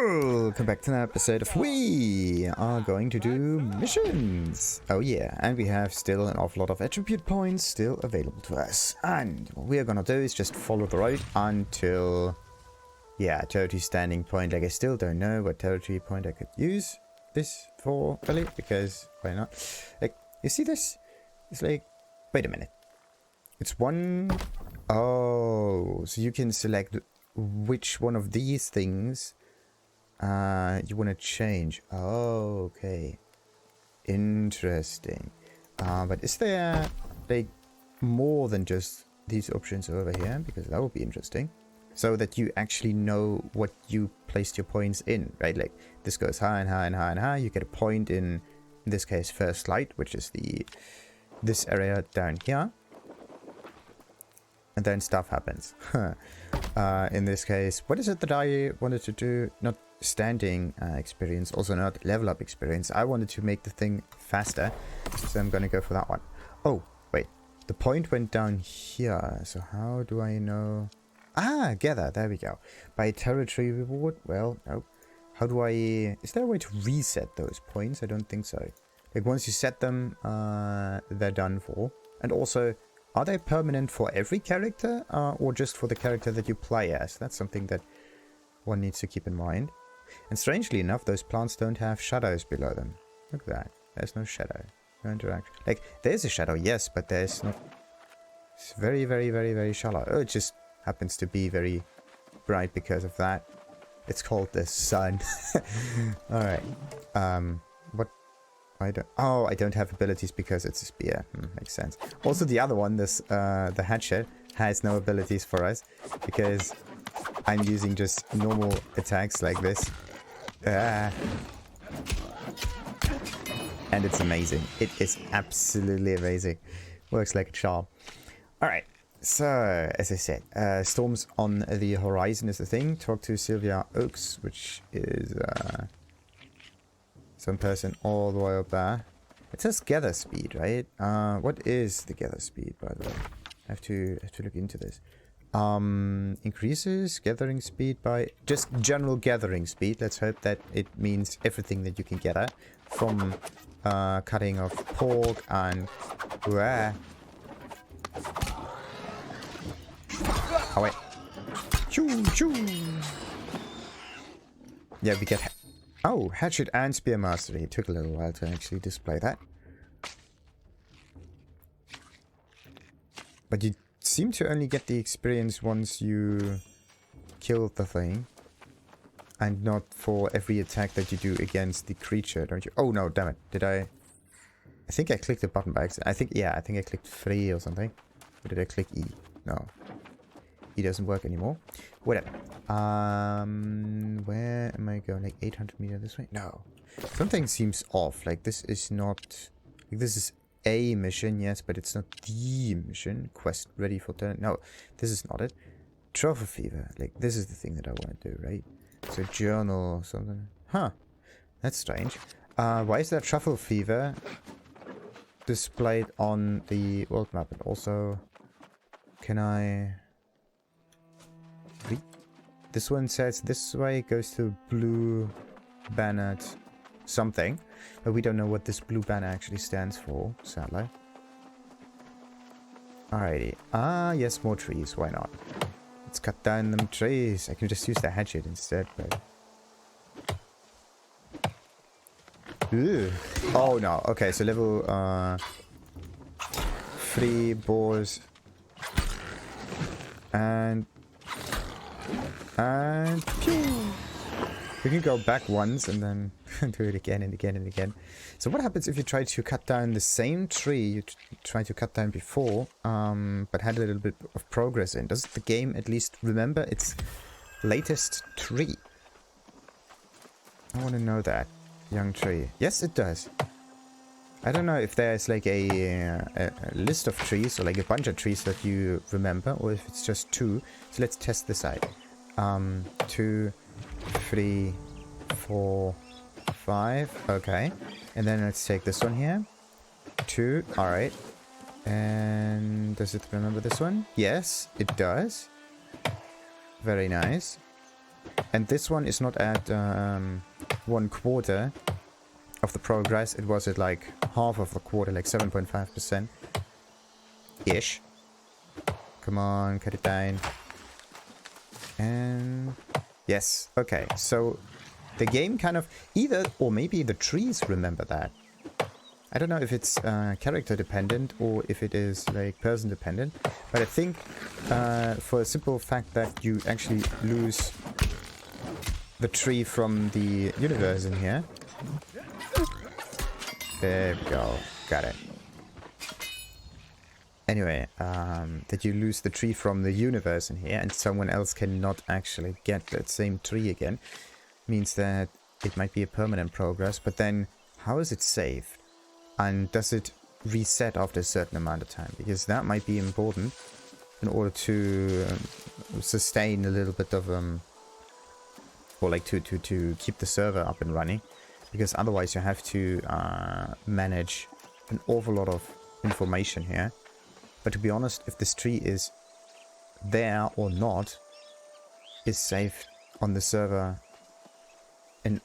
Welcome back to an episode of We Are Going to Do Missions. Oh yeah, and we have still an awful lot of attribute points still available to us. And what we are gonna do is just follow the road until, yeah, territory standing point. Like I still don't know what territory point I could use this for, really, because why not? Like, you see this? It's like, wait a minute. It's one, oh, so you can select which one of these things you want to change. Oh, okay. Interesting. But is there like more than just these options over here? Because that would be interesting. So that you actually know what you placed your points in, right? Like this goes high and high and high and high. You get a point in this case, first light, which is this area down here. And then stuff happens. In this case, what is it that I wanted to do? Not standing experience, also not level up experience. I wanted to make the thing faster, so I'm gonna go for that one. Oh, wait. The point went down here, so how do I know? Ah, gather, there we go. By territory reward? Well, no. How do I... Is there a way to reset those points? I don't think so. Like, once you set them, they're done for. And also, are they permanent for every character, or just for the character that you play as? That's something that one needs to keep in mind. And strangely enough, those plants don't have shadows below them. Look at that. There's no shadow. No interaction. Like, there's a shadow, yes, but there's not... It's very, very, very, very shallow. Oh, it just happens to be very bright because of that. It's called the sun. Alright. What... I don't have abilities because it's a spear. Makes sense. Also, the other one, this the hatchet, has no abilities for us because I'm using just normal attacks like this. And it's amazing. It is absolutely amazing. Works like a charm. Alright, so as I said, storms on the horizon is the thing. Talk to Sylvia Oaks, which is some person all the way up there. It says gather speed, right? What is the gather speed, by the way? I have to look into this. Increases gathering speed by just general gathering speed. Let's hope that it means everything that you can gather, from cutting of pork and oh wait, choo choo. Yeah, we get hatchet and spear mastery. It took a little while to actually display that, but you seem to only get the experience once you kill the thing, and not for every attack that you do against the creature, don't you? Oh no, damn it. Did I think I clicked the button by accident. I think I clicked 3 or something. Or did I click E? No. E doesn't work anymore. Whatever. Where am I going? Like 800 meters this way? No. Something seems off. Like this is not... Like this is a mission, yes, but it's not the mission. Quest ready for turn. No, this is not it. Truffle Fever. Like, this is the thing that I want to do, right? So, journal or something. Huh. That's strange. Why is there Truffle Fever displayed on the world map? And also, can I... read? This one says this way goes to blue bannered something, but we don't know what this blue banner actually stands for, sadly. Alrighty. Yes, more trees. Why not? Let's cut down them trees. I can just use the hatchet instead, but... Ugh. Oh no. Okay, so level 3 boars. And pew! We can go back once and then do it again and again and again. So what happens if you try to cut down the same tree you tried to cut down before, but had a little bit of progress in? Does the game at least remember its latest tree? I want to know that. Young tree. Yes, it does. I don't know if there's like a list of trees or like a bunch of trees that you remember, or if it's just 2. So let's test this out. 2, 3, 4, 5. Okay. And then let's take this one here. 2. Alright. And does it remember this one? Yes, it does. Very nice. And this one is not at 1/4 of the progress. It was at like half of the quarter, like 7.5% ish. Come on, cut it down. And yes, okay. So the game kind of either, or maybe the trees remember that. I don't know if it's character dependent or if it is like person dependent, but I think for a simple fact that you actually lose the tree from the universe in here. There we go. Got it. Anyway, that you lose the tree from the universe in here and someone else cannot actually get that same tree again means that it might be a permanent progress, but then how is it saved? And does it reset after a certain amount of time? Because that might be important in order to sustain a little bit of or like to keep the server up and running, because otherwise you have to manage an awful lot of information here. But to be honest, if this tree is there or not is saved on the server, and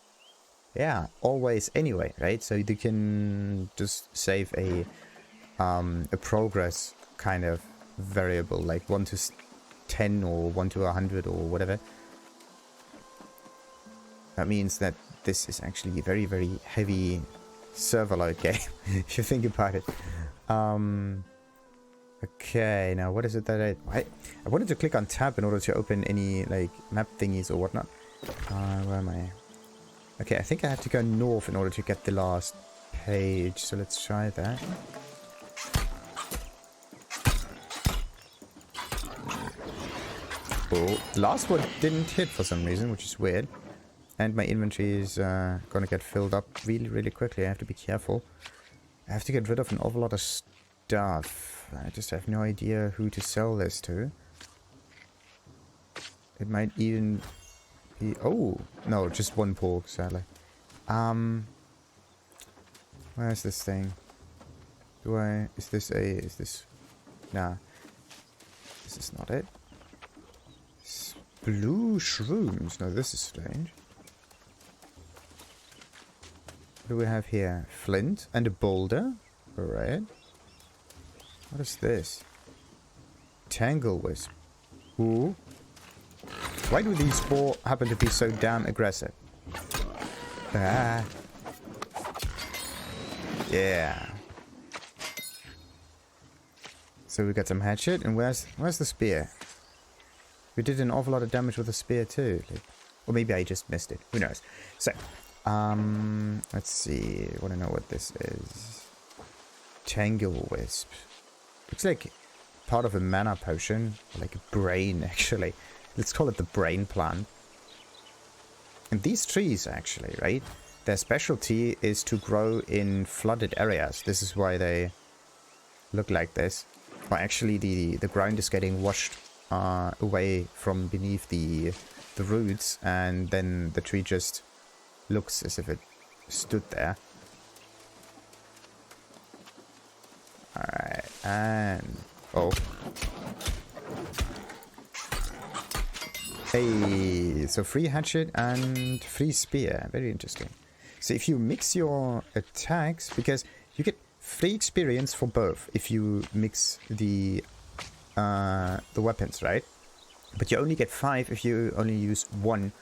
yeah, always anyway, right? So you can just save a progress kind of variable, like 1 to 10 or 1 to 100 or whatever. That means that this is actually a very, very heavy server load game, if you think about it. Okay, now what is it that I wanted to click on tab in order to open any like map thingies or whatnot. Where am I? Okay, I think I have to go north in order to get the last page, so let's try that. Oh, the last one didn't hit for some reason, which is weird. And my inventory is gonna get filled up really, really quickly. I have to be careful. I have to get rid of an awful lot of stuff. I just have no idea who to sell this to. It might even be... Oh! No, just one pork, sadly. Where's this thing? Do I... Is this a... Is this... Nah. This is not it. Blue shrooms. No, this is strange. What do we have here? Flint and a boulder. Alright. What is this? Tangle wisp. Ooh. Why do these four happen to be so damn aggressive? Ah. Yeah. So we got some hatchet, and where's the spear? We did an awful lot of damage with the spear too. Like, or maybe I just missed it. Who knows? So, let's see. I want to know what this is. Tangle wisp. Looks like part of a mana potion. Or like a brain, actually. Let's call it the brain plant. And these trees, actually, right? Their specialty is to grow in flooded areas. This is why they look like this. But actually, the ground is getting washed away from beneath the roots, and then the tree just looks as if it stood there. Alright, and... Oh. Hey, so free hatchet and free spear. Very interesting. So if you mix your attacks, because you get free experience for both if you mix the weapons, right? But you only get 5 if you only use one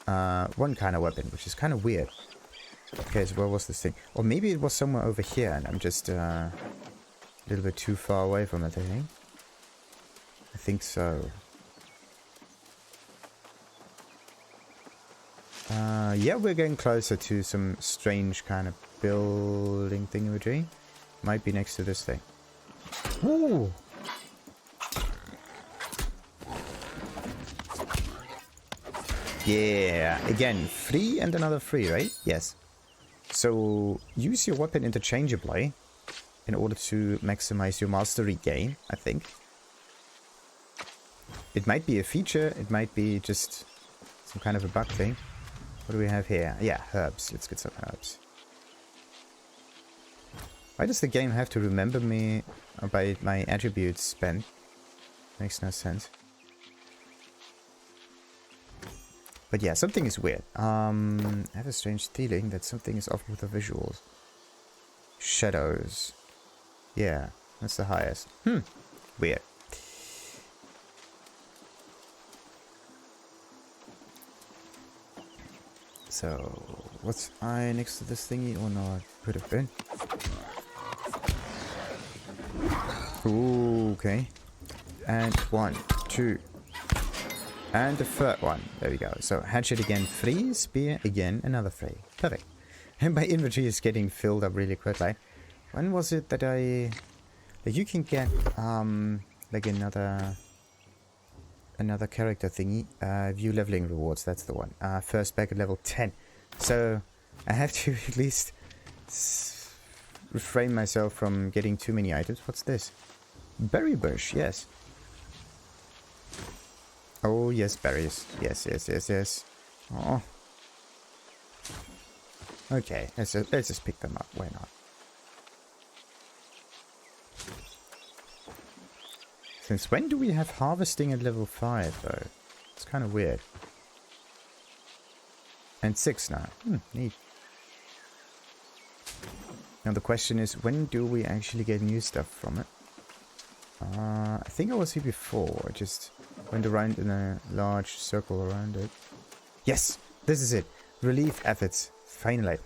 kind of weapon, which is kind of weird. Okay, so where was this thing? Or maybe it was somewhere over here, and I'm just a little bit too far away from it, I think. I think so. Yeah, we're getting closer to some strange kind of building thingamajig. Might be next to this thing. Ooh! Yeah, again, free and another free, right? Yes. So, use your weapon interchangeably in order to maximize your mastery gain, I think. It might be a feature, it might be just some kind of a bug thing. What do we have here? Yeah, herbs. Let's get some herbs. Why does the game have to remember me by my attributes spent? Makes no sense. But yeah, something is weird. I have a strange feeling that something is off with the visuals. Shadows. Yeah, that's the highest. Weird. So, what's I next to this thingy or not? Could have been. Ooh, okay. And 1, 2. And the third one. There we go. So, hatchet again 3, spear again another 3. Perfect. And my inventory is getting filled up really quickly. When was it that I... Like, you can get, like another character thingy. View leveling rewards, that's the one. First back at level 10. So, I have to at least refrain myself from getting too many items. What's this? Berry bush, yes. Oh, yes, berries. Yes, yes, yes, yes. Oh. Okay, let's just pick them up. Why not? Since when do we have harvesting at level 5, though? It's kind of weird. And 6 now. Neat. Now the question is, when do we actually get new stuff from it? I think I was here before. I just went around in a large circle around it. Yes! This is it. Relief efforts. Finally.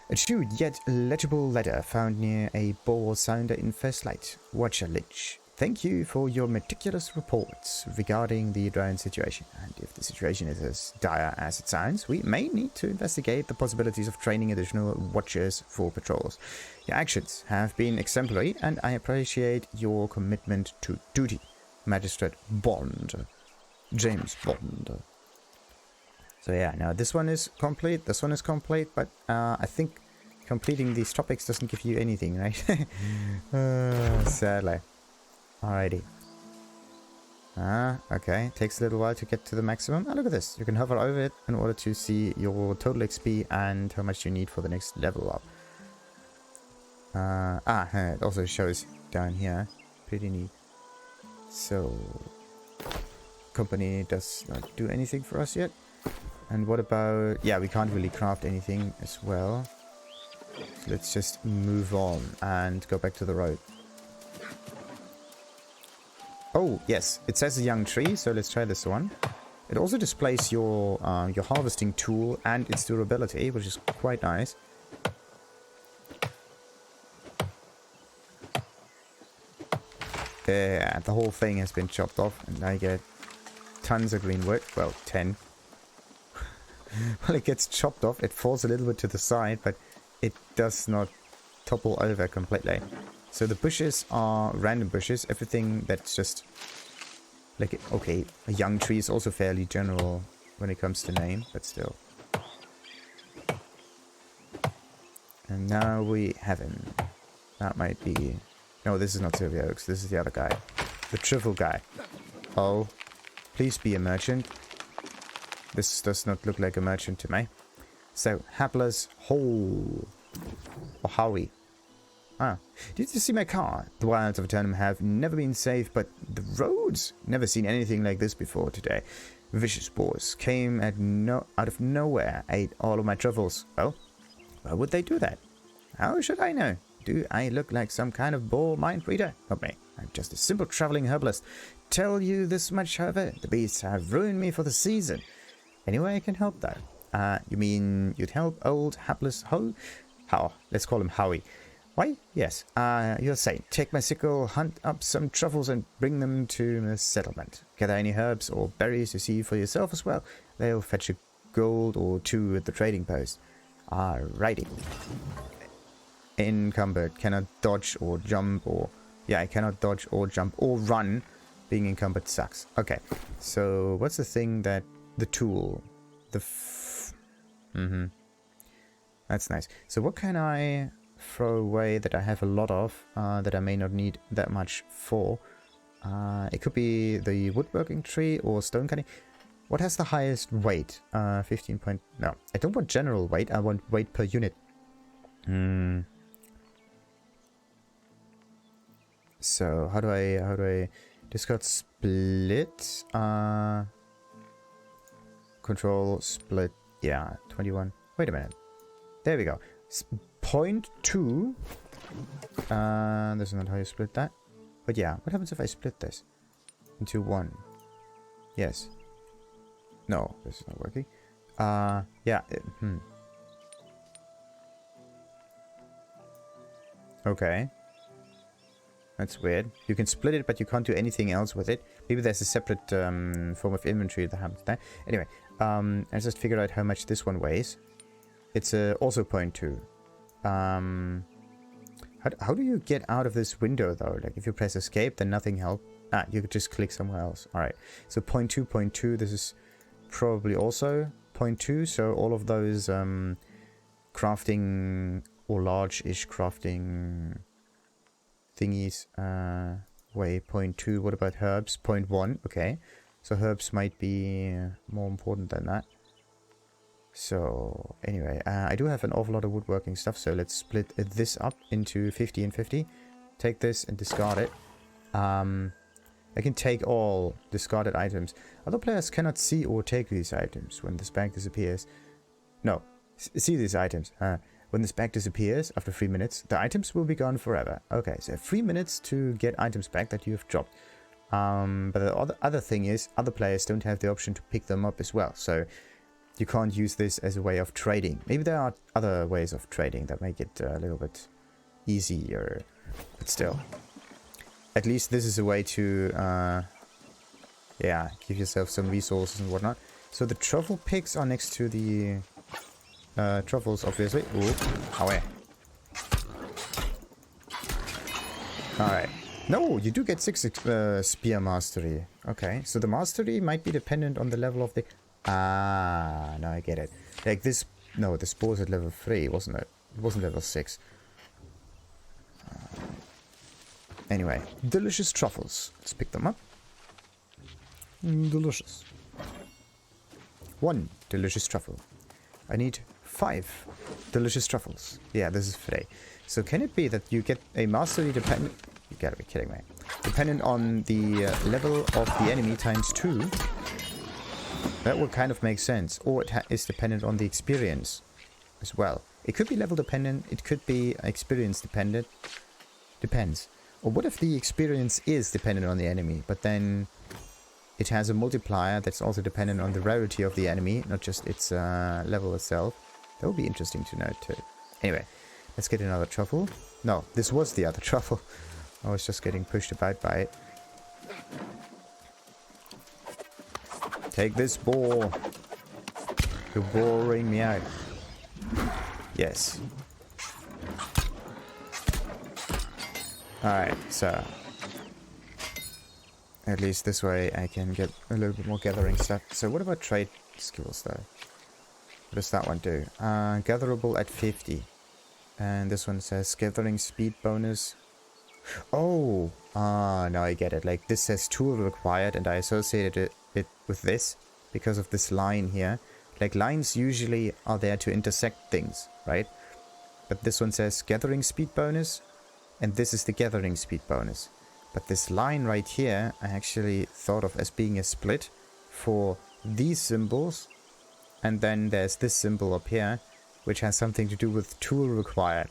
A chewed yet legible letter found near a bore sounder in First Light. Watcher Lich. Thank you for your meticulous reports regarding the drone situation. And if the situation is as dire as it sounds, we may need to investigate the possibilities of training additional watchers for patrols. Your actions have been exemplary, and I appreciate your commitment to duty. Magistrate Bond. James Bond. So yeah, now this one is complete, this one is complete, but I think completing these topics doesn't give you anything, right? Sadly. Alrighty. Okay. Takes a little while to get to the maximum. Look at this. You can hover over it in order to see your total XP and how much you need for the next level up. It also shows down here. Pretty neat. So, company does not do anything for us yet. And what about... Yeah, we can't really craft anything as well. So let's just move on and go back to the road. Oh, yes. It says a young tree, so let's try this one. It also displays your harvesting tool and its durability, which is quite nice. Yeah, the whole thing has been chopped off, and I get tons of green wood. Well, 10. Well, it gets chopped off. It falls a little bit to the side, but it does not topple over completely. So the bushes are random bushes. Everything that's just like, okay, a young tree is also fairly general when it comes to name, but still. And now we have him. That might be... No, this is not Sylvia Oaks. This is the other guy. The Truffle guy. Oh, please be a merchant. This does not look like a merchant to me. So, Hapless Howe. Or Howie. Did you see my car? The wilds of Aeternum have never been safe, but the roads? Never seen anything like this before today. Vicious boars came out of nowhere, ate all of my truffles. Oh, why would they do that? How should I know? Do I look like some kind of boar mind reader? Not me. I'm just a simple traveling herbalist. Tell you this much, however, the beasts have ruined me for the season. Anyway, I can help though. You mean you'd help old Hapless Howe? How? Let's call him Howie. Why? Yes. You're saying, take my sickle, hunt up some truffles and bring them to the settlement. Gather any herbs or berries you see for yourself as well. They'll fetch a gold or 2 at the trading post. Alrighty. Encumbered. Cannot dodge or jump or... Yeah, I cannot dodge or jump or run. Being encumbered sucks. Okay. So, what's the thing that... The tool. That's nice. So, what can I... throw away that I have a lot of, that I may not need that much for? It could be the woodworking tree or stone cutting. What has the highest weight? 15 point... No, I don't want general weight, I want weight per unit. So, how do I... Discard split? control split. Yeah, 21. Wait a minute. There we go. 0.2. This is not how you split that. But yeah, what happens if I split this into 1? Yes. No, this is not working. Yeah. Okay. That's weird. You can split it, but you can't do anything else with it. Maybe there's a separate form of inventory that happens there. Anyway, I just figured out how much this one weighs. It's also 0.2. How do you get out of this window, though? Like, if you press escape, then nothing helps. Ah, you could just click somewhere else. Alright. So 0.2, 0.2. This is probably also 0.2. So all of those crafting or large-ish crafting thingies weigh 0.2. What about herbs? 0.1. Okay. So herbs might be more important than that. So anyway, I do have an awful lot of woodworking stuff. So let's split this up into 50 and 50. Take this and discard it. I can take all discarded items. Other players cannot see or take these items when this bag disappears. No, see these items. When this bag disappears after 3 minutes, the items will be gone forever. Okay, so 3 minutes to get items back that you have dropped. But the other thing is, other players don't have the option to pick them up as well. So you can't use this as a way of trading. Maybe there are other ways of trading that make it a little bit easier. But still. At least this is a way to, yeah, give yourself some resources and whatnot. So the truffle picks are next to the truffles, obviously. Ooh, away. Alright. No, you do get 6 spear mastery. Okay, so the mastery might be dependent on the level of the... Ah, now I get it. Like this... No, the spore's at level 3, wasn't it? It wasn't level 6. Anyway, delicious truffles. Let's pick them up. Delicious. 1 delicious truffle. I need 5 delicious truffles. Yeah, this is Frey. So can it be that you get a mastery dependent... You gotta be kidding me. Dependent on the level of the enemy times 2. That would kind of make sense. Or it is dependent on the experience as well. It could be level dependent. It could be experience dependent. Depends. Or what if the experience is dependent on the enemy, but then it has a multiplier that's also dependent on the rarity of the enemy, not just its level itself. That would be interesting to know too. Anyway, let's get another truffle. No, this was the other truffle. I was just getting pushed about by it. Take this boar. You're boring me out. Yes. Alright, so at least this way I can get a little bit more gathering stuff. So what about trade skills though? What does that one do? Gatherable at 50. And this one says gathering speed bonus. Oh, now I get it. Like this says tool required and I associated it with this because of this line here. Like lines usually are there to intersect things, right? But this one says gathering speed bonus. And this is the gathering speed bonus. But this line right here, I actually thought of as being a split for these symbols. And then there's this symbol up here, which has something to do with tool required.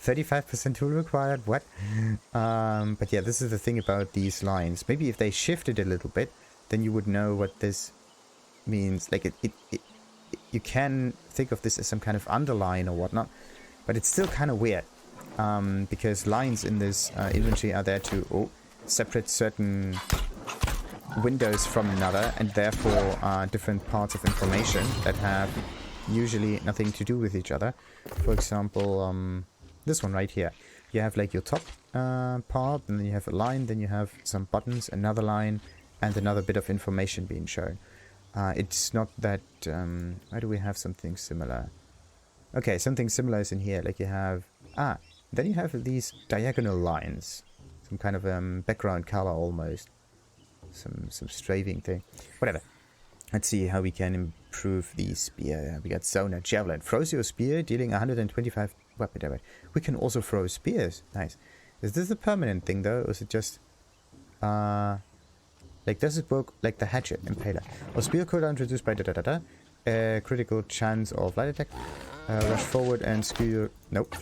35% tool required? What? But yeah, this is the thing about these lines. Maybe if they shifted a little bit, then you would know what this means. Like you can think of this as some kind of underline or whatnot. But it's still kind of weird. Because lines in this inventory are there to separate certain windows from another, and therefore different parts of information that have usually nothing to do with each other. For example, this one right here. You have like your top part, and then you have a line, then you have some buttons, another line, and another bit of information being shown. It's not that... why do we have something similar? Okay, something similar is in here. Like you have... then you have these diagonal lines. Some kind of background color almost. Some strafing thing. Whatever. Let's see how we can improve the spear. We got Zona Javelin. Throws your spear, dealing 125 weapon damage. We can also throw spears. Nice. Is this a permanent thing though? Or is it just... Like, does it work like the hatchet impaler? Or spear cooldown reduced by da-da-da-da. Critical chance of light attack. Rush forward and skew. Nope.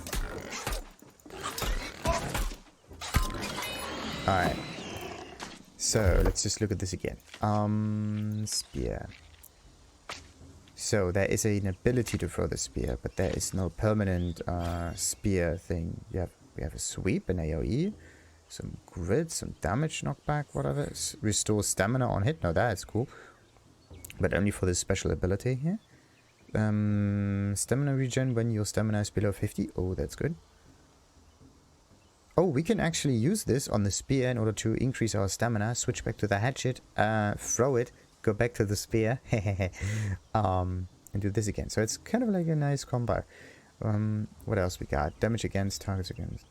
Alright. So, let's just look at this again. Spear. So, there is an ability to throw the spear, but there is no permanent spear thing. We have a sweep, an AoE, some grit, some damage knockback, whatever. Restore stamina on hit. No, that's cool. But only for this special ability here. Stamina regen when your stamina is below 50. Oh, that's good. Oh, we can actually use this on the spear in order to increase our stamina. Switch back to the hatchet, throw it, go back to the spear, and do this again. So it's kind of like a nice combo. What else we got? Damage against targets against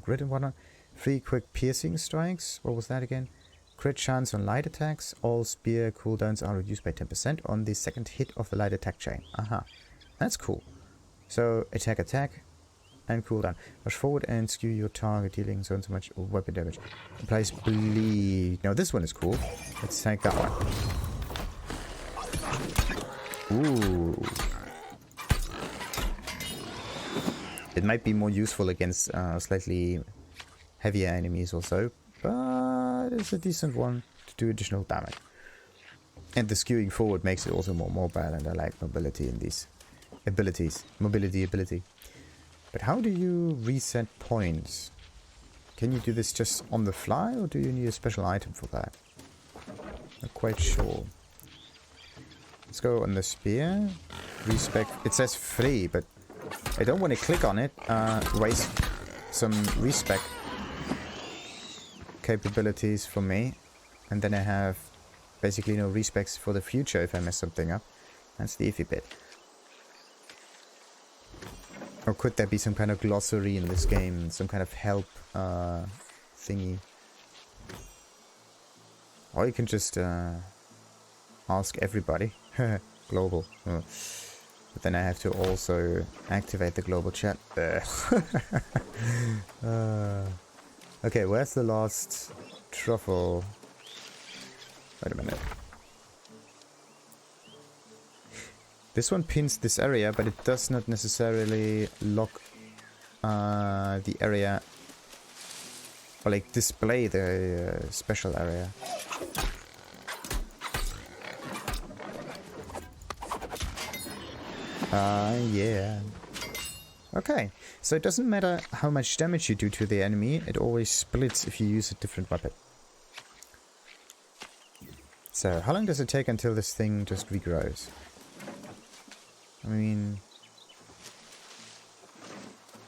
grit and whatnot. 3 quick piercing strikes. What was that again? Crit chance on light attacks. All spear cooldowns are reduced by 10% on the second hit of the light attack chain. Aha. That's cool. So attack, and cooldown. Rush forward and skew your target, dealing so much weapon damage. Applies bleed. Now this one is cool. Let's take that one. Ooh. It might be more useful against slightly heavier enemies also, but it's a decent one to do additional damage. And the skewing forward makes it also more mobile, and I like mobility in these abilities. Mobility ability. But how do you reset points? Can you do this just on the fly, or do you need a special item for that? Not quite sure. Let's go on the spear. Respec. It says free, but I don't want to click on it. Waste some respec capabilities for me, and then I have basically no respecs for the future if I mess something up. That's the iffy bit. Or could there be some kind of glossary in this game, some kind of help thingy? Or you can just ask everybody. Global. Oh. But then I have to also activate the global chat. Okay, where's the last truffle? Wait a minute. This one pins this area, but it does not necessarily lock the area, or like display the special area. Yeah. Okay, so it doesn't matter how much damage you do to the enemy, it always splits if you use a different weapon. So, how long does it take until this thing just regrows? I mean,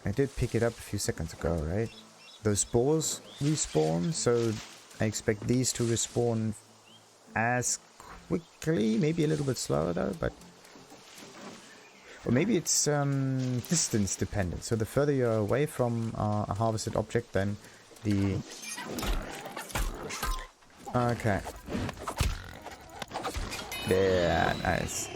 I did pick it up a few seconds ago, right? Those spores respawn, so I expect these to respawn as quickly, maybe a little bit slower though, but... Or maybe it's distance dependent, so the further you're away from a harvested object, then the... Okay. Yeah, nice.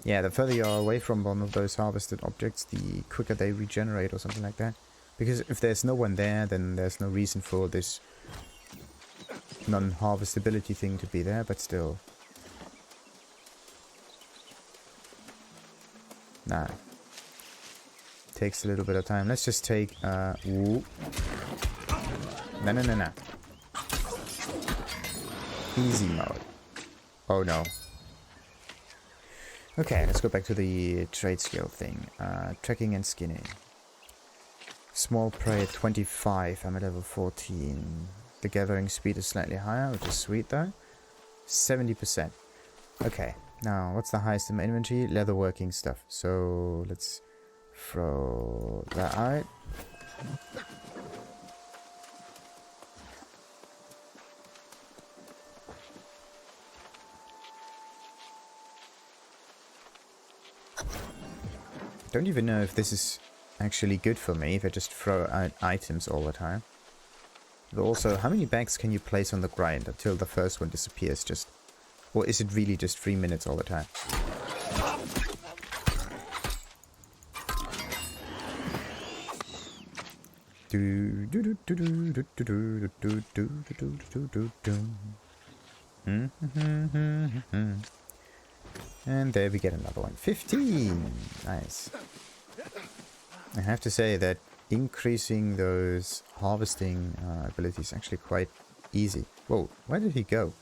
Yeah, the further you're away from one of those harvested objects, the quicker they regenerate or something like that. Because if there's no one there, then there's no reason for this non-harvestability thing to be there, but still. Nah. Takes a little bit of time. Let's just take, ooh. No. Easy mode. Oh no. Okay, let's go back to the trade skill thing. Tracking and skinning. Small prey at 25, I'm at level 14. The gathering speed is slightly higher, which is sweet though. 70%. Okay, now what's the highest in my inventory? Leatherworking stuff. So let's throw that out. Don't even know if this is actually good for me if I just throw out items all the time. But also, how many bags can you place on the grind until the first one disappears? Just, or is it really just 3 minutes all the time? And there we get another one. 15! Nice. I have to say that increasing those harvesting abilities is actually quite easy. Whoa, where did he go?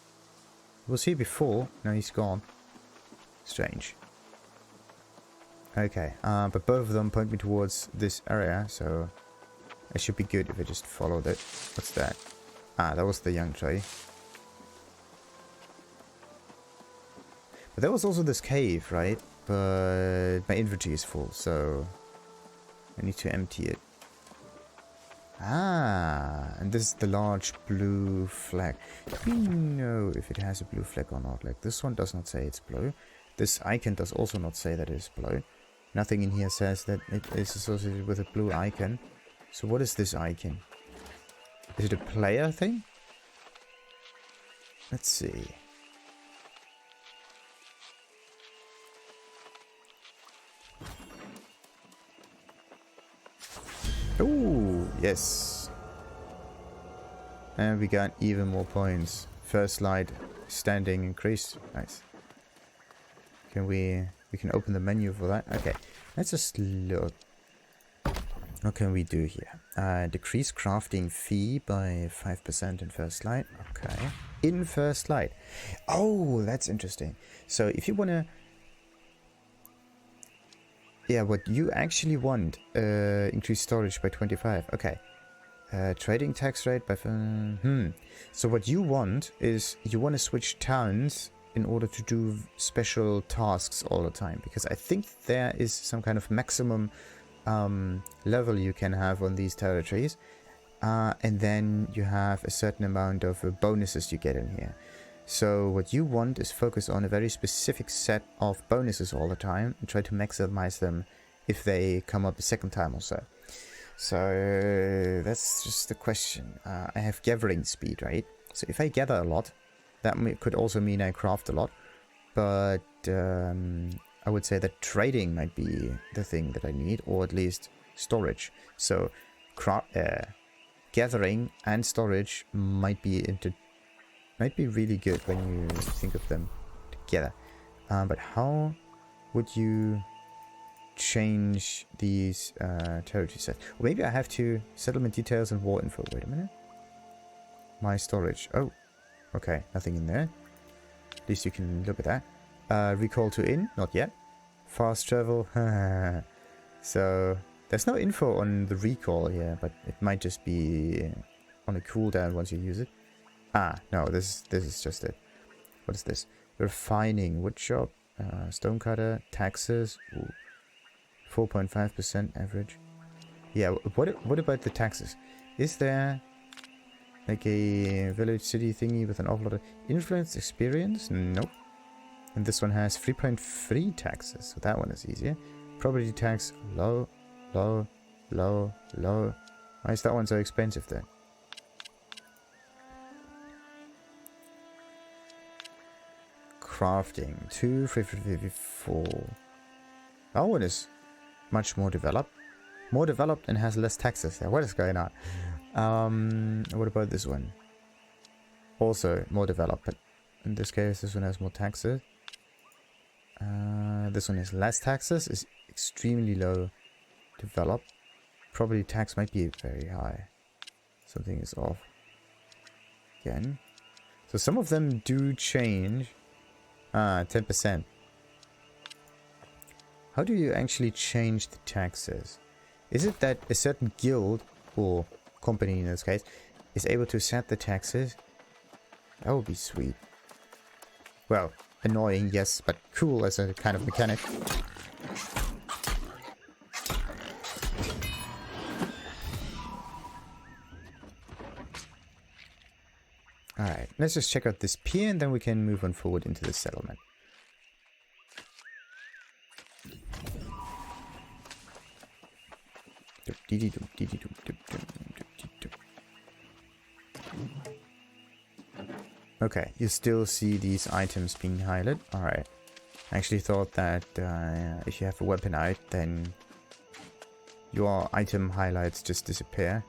Was he before? No, he's gone. Strange. Okay, but both of them point me towards this area, so it should be good if I just followed it. What's that? Ah, that was the young tree. But there was also this cave, right? But my inventory is full, so I need to empty it. Ah, and this is the large blue flag. Do we know if it has a blue flag or not? Like, this one does not say it's blue. This icon does also not say that it's blue. Nothing in here says that it is associated with a blue icon. So what is this icon? Is it a player thing? Let's see. Oh, yes. And we got even more points. First light standing increase. Nice. Can we can open the menu for that? Okay. Let's just look. What can we do here? Decrease crafting fee by 5% in first light. Okay. In first light. Oh, that's interesting. So if you want to... Yeah, what you actually want, increase storage by 25. Okay. Trading tax rate by... So what you want is you want to switch towns in order to do special tasks all the time. Because I think there is some kind of maximum level you can have on these territories. And then you have a certain amount of bonuses you get in here. So what you want is focus on a very specific set of bonuses all the time and try to maximize them if they come up a second time or so. So that's just the question. I have gathering speed, right? So if I gather a lot, that could also mean I craft a lot. But I would say that trading might be the thing that I need, or at least storage. So gathering and storage might be really good when you think of them together. But how would you change these territory sets? Or maybe I have to settlement details and war info. Wait a minute. My storage. Oh, okay. Nothing in there. At least you can look at that. Recall to inn. Not yet. Fast travel. So there's no info on the recall here, but it might just be on a cooldown once you use it. Ah, no, this is just it. What is this? Refining, woodshop, stonecutter, taxes, 4.5% average. Yeah, what about the taxes? Is there like a village city thingy with an awful lot of influence experience? Nope. And this one has 3.3 taxes, so that one is easier. Property tax, low, low, low, low. Why is that one so expensive then? Crafting 2, 4. That one is much more developed. More developed and has less taxes. Yeah, what is going on? What about this one? Also more developed, but in this case this one has more taxes. This one has less taxes, is extremely low developed. Property tax might be very high. Something is off. Again. So some of them do change. 10%. How do you actually change the taxes? Is it that a certain guild, or company in this case, is able to set the taxes? That would be sweet. Well, annoying, yes, but cool as a kind of mechanic. Alright, let's just check out this pier and then we can move on forward into the settlement. Okay, you still see these items being highlighted. Alright. I actually thought that if you have a weapon out, then your item highlights just disappear.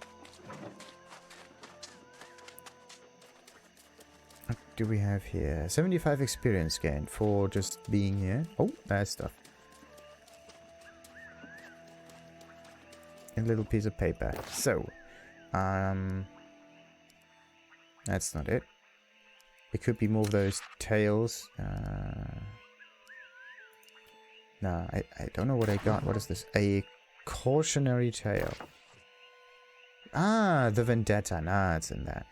do we have here? 75 experience gain for just being here. Oh, bad stuff. A little piece of paper. So, that's not it. It could be more of those tails. Nah, I don't know what I got. What is this? A cautionary tale. Ah, the Vendetta. Nah, it's in there.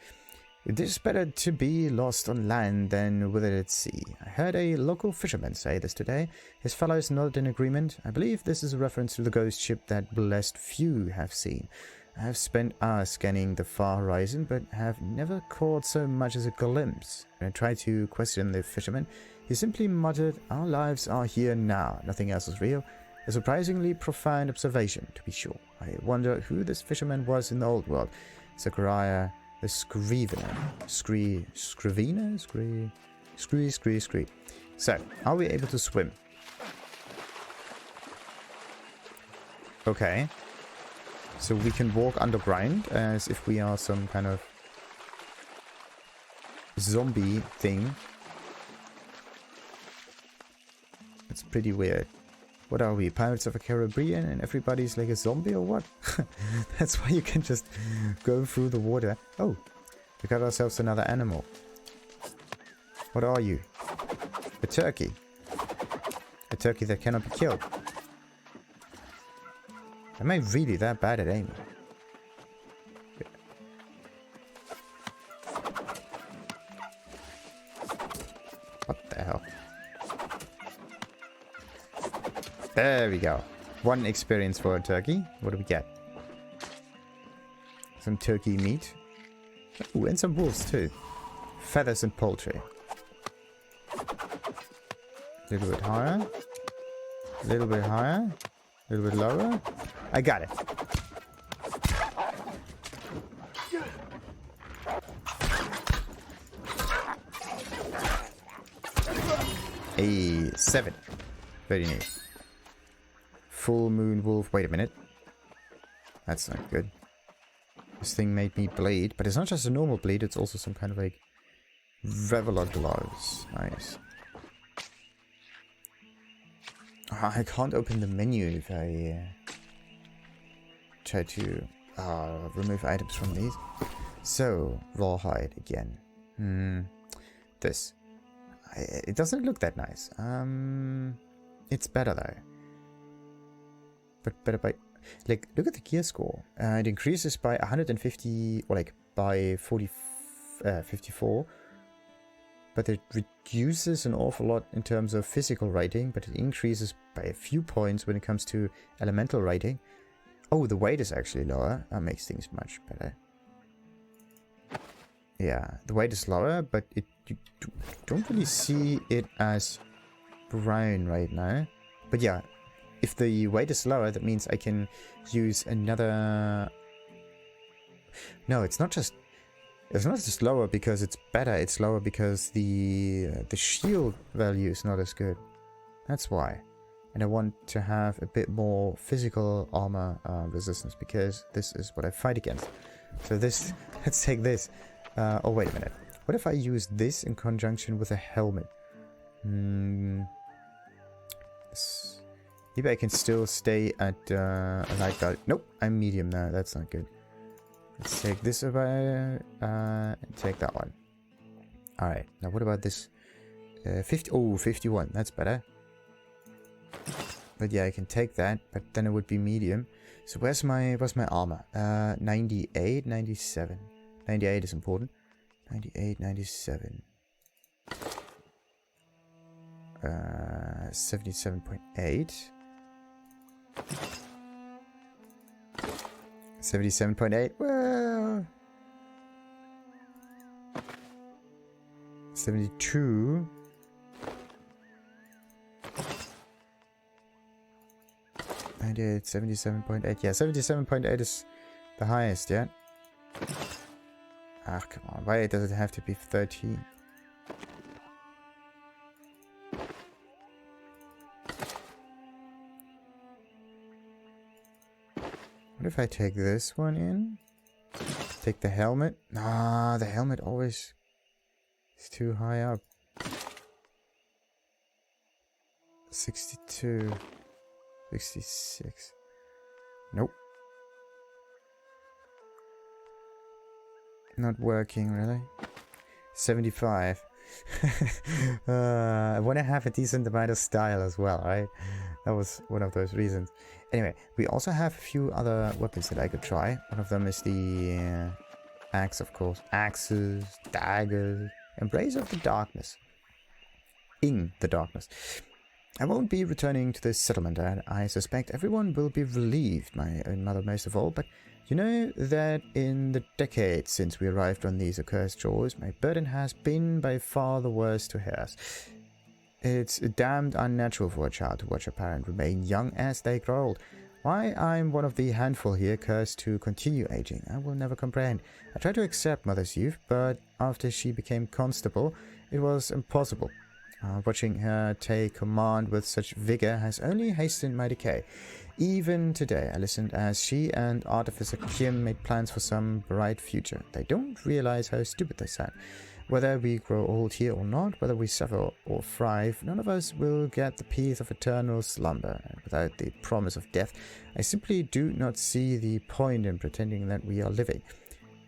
It is better to be lost on land than withered at sea. I heard a local fisherman say this today. His fellows nodded in agreement. I believe this is a reference to the ghost ship that blessed few have seen. I have spent hours scanning the far horizon, but have never caught so much as a glimpse. When I tried to question the fisherman, he simply muttered, "Our lives are here now. Nothing else is real." A surprisingly profound observation, to be sure. I wonder who this fisherman was in the old world. Zachariah the Scrivener. Scrivener? Scree. So, are we able to swim? Okay. So we can walk underground as if we are some kind of zombie thing. It's pretty weird. What are we, Pirates of the Caribbean, and everybody's like a zombie or what? That's why you can just go through the water. Oh, we got ourselves another animal. What are you? A turkey. A turkey that cannot be killed. Am I really that bad at aiming? What the hell? There we go. 1 experience for a turkey. What do we get? Some turkey meat. Ooh, and some wolves too. Feathers and poultry. A little bit higher. A little bit higher. A little bit lower. I got it. A 7. Very neat. Full moon wolf. Wait a minute. That's not good. This thing made me bleed. But it's not just a normal bleed. It's also some kind of like Reveler gloves. Nice. Oh, I can't open the menu if I try to remove items from these. So, rawhide again. This. It doesn't look that nice. It's better though. But better by... Like, look at the gear score. It increases by 150... Or like, by 54. But it reduces an awful lot in terms of physical rating. But it increases by a few points when it comes to elemental rating. Oh, the weight is actually lower. That makes things much better. Yeah, the weight is lower, but you don't really see it as brown right now. But yeah, if the weight is lower, that means I can use another... No, it's not just lower because it's better. It's lower because the shield value is not as good. That's why. And I want to have a bit more physical armor resistance because this is what I fight against. So this, let's take this. Oh, wait a minute. What if I use this in conjunction with a helmet? Maybe I can still stay at a light value. Nope, I'm medium now. That's not good. Let's take this away and take that one. Alright, now what about this? 51. That's better. But yeah, I can take that, but then it would be medium. So where's my armor? 98, 97. 98 is important. 98, 97. 77.8. 77.8. Well, 72. 98, 77.8. Yeah, 77.8 is the highest, yeah? Ah, come on. Why does it have to be 13? What if I take this one in? Take the helmet? Nah, the helmet always It's too high up. 62. 66. Nope. Not working, really. 75. I want to have a decent amount of style as well, right? That was one of those reasons. Anyway, we also have a few other weapons that I could try. One of them is the axe, of course. Axes, daggers, Embrace of the Darkness. In the darkness. I won't be returning to this settlement, and I suspect everyone will be relieved, my own mother most of all, but you know that in the decades since we arrived on these accursed shores, my burden has been by far the worst to hers. It's damned unnatural for a child to watch a parent remain young as they grow old. Why I'm one of the handful here cursed to continue aging, I will never comprehend. I tried to accept mother's youth, but after she became constable, it was impossible. Watching her take command with such vigor has only hastened my decay. Even today, I listened as she and Artificer Kim made plans for some bright future. They don't realize how stupid they sound. Whether we grow old here or not, whether we suffer or thrive, none of us will get the peace of eternal slumber. And without the promise of death, I simply do not see the point in pretending that we are living.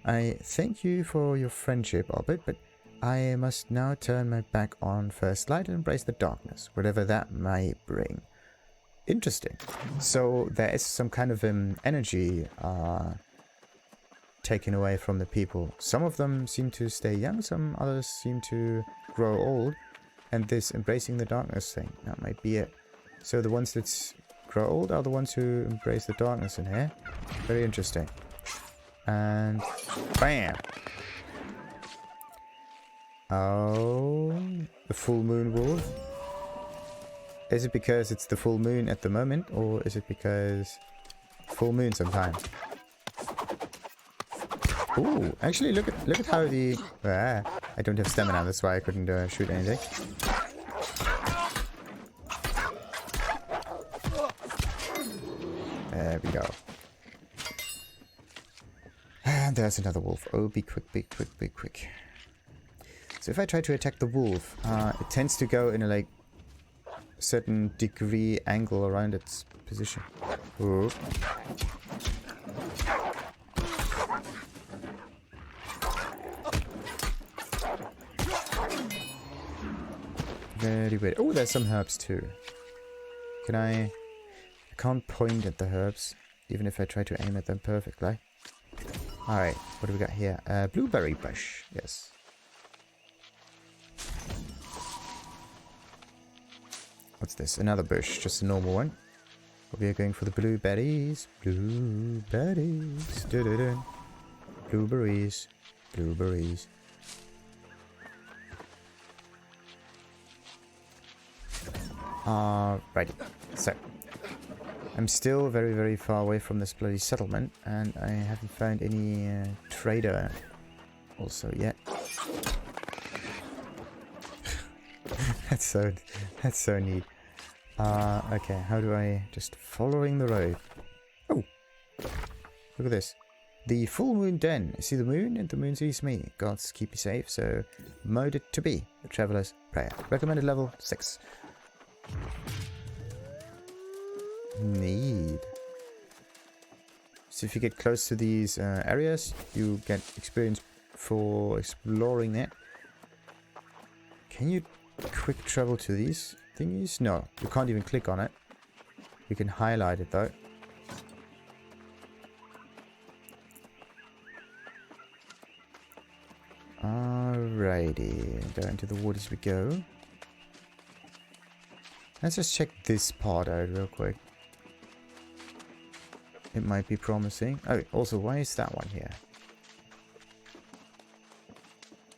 I thank you for your friendship, Albert, but I must now turn my back on First Light and embrace the darkness, whatever that may bring. Interesting. So there is some kind of energy taken away from the people. Some of them seem to stay young, some others seem to grow old. And this embracing the darkness thing, that might be it. So the ones that grow old are the ones who embrace the darkness in here. Very interesting. And bam! Oh, the full moon wolf. Is it because it's the full moon at the moment, or is it because full moon sometime? Ooh, actually, look at how the I don't have stamina, that's why I couldn't shoot anything. There we go. And there's another wolf. Oh, be quick, be quick, be quick. So if I try to attack the wolf, it tends to go in a like certain degree angle around its position. Ooh. Very weird. Oh, there's some herbs too. Can I can't point at the herbs, even if I try to aim at them perfectly. Alright, what do we got here? Blueberry bush, yes. What's this? Another bush, just a normal one. We are going for the blueberries. Blueberries. Doo-doo-doo. Blueberries. Blueberries. Righty. So, I'm still very, very far away from this bloody settlement, and I haven't found any trader also yet. That's so neat. Okay, how do I... just following the road. Oh! Look at this. The full moon den. I see the moon and the moon sees me. Gods keep me safe, so mode it to be. The Traveler's Prayer. Recommended level 6. Neat. So if you get close to these areas, you get experience for exploring that. Can you quick travel to these thingies? No, you can't even click on it. You can highlight it though. Alrighty, down to the waters we go. Let's just check this part out real quick. It might be promising. Oh, also, why is that one here?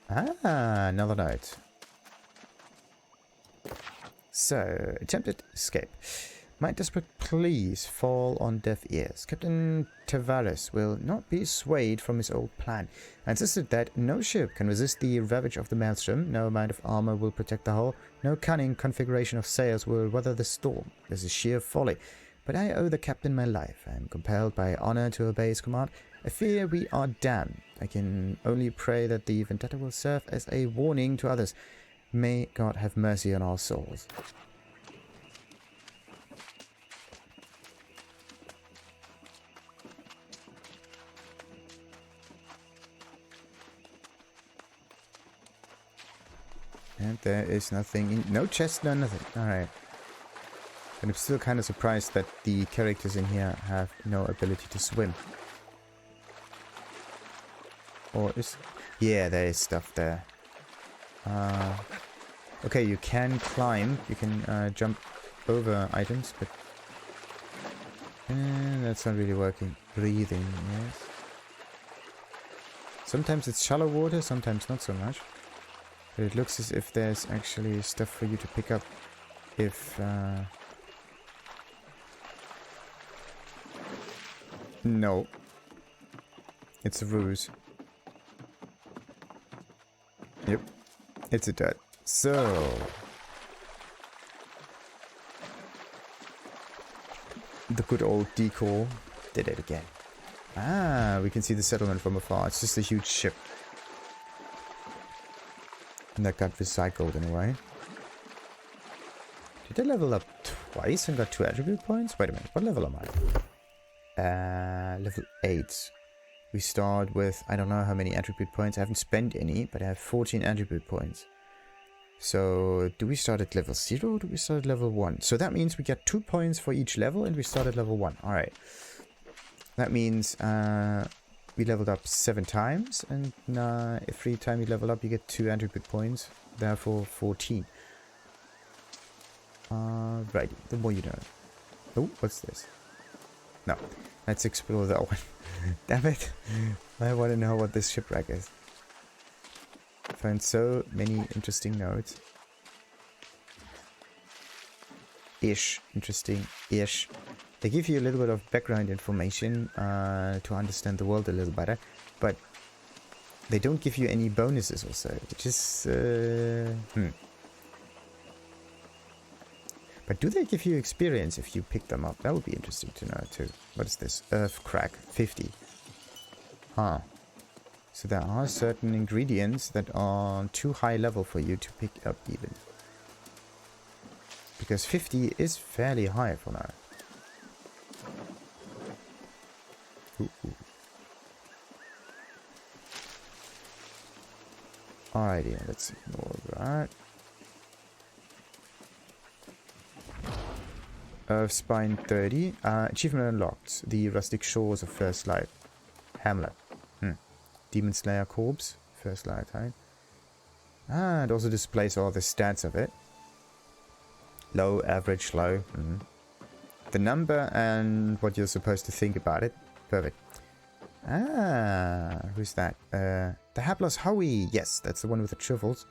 Ah, another note. So, attempted escape. My desperate pleas fall on deaf ears. Captain Tavares will not be swayed from his old plan. I insisted that no ship can resist the ravage of the maelstrom, no amount of armor will protect the hull, no cunning configuration of sails will weather the storm. This is sheer folly. But I owe the captain my life. I am compelled by honor to obey his command. I fear we are damned. I can only pray that the Vendetta will serve as a warning to others. May God have mercy on our souls. And there is nothing in... No chest, no nothing. Alright. But I'm still kind of surprised that the characters in here have no ability to swim. Or is... Yeah, there is stuff there. Okay, you can climb. You can jump over items, but... that's not really working. Breathing, yes. Sometimes it's shallow water, sometimes not so much. But it looks as if there's actually stuff for you to pick up. If... No. It's a ruse. Yep. It's a dud. So... The good old decor did it again. Ah, we can see the settlement from afar. It's just a huge ship. And that got recycled in a way. Did I level up twice and got 2 attribute points? Wait a minute, what level am I? Level 8. We start with, I don't know how many attribute points. I haven't spent any, but I have 14 attribute points. So, do we start at level 0 or do we start at level 1? So that means we get 2 points for each level and we start at level 1. Alright. That means we leveled up 7 times and every time you level up you get 2 attribute points. Therefore 14. Right, the more you know. Oh, what's this? No, let's explore that one. Damn it. I want to know what this shipwreck is. I found so many interesting notes. Interesting-ish. They give you a little bit of background information to understand the world a little better, but they don't give you any bonuses or so, which is... But do they give you experience if you pick them up? That would be interesting to know too. What is this? Earth crack 50. Huh. So there are certain ingredients that are too high level for you to pick up even. Because 50 is fairly high for now. Ooh. Alrighty, let's ignore that. Spine 30. Achievement unlocked. The rustic shores of First Light. Hamlet. Demon Slayer Corpse. First Light time. It also displays all the stats of it. Low, average, low. The number and what you're supposed to think about it. Perfect. Who's that? The Hapless Howe. Yes, that's the one with the truffles.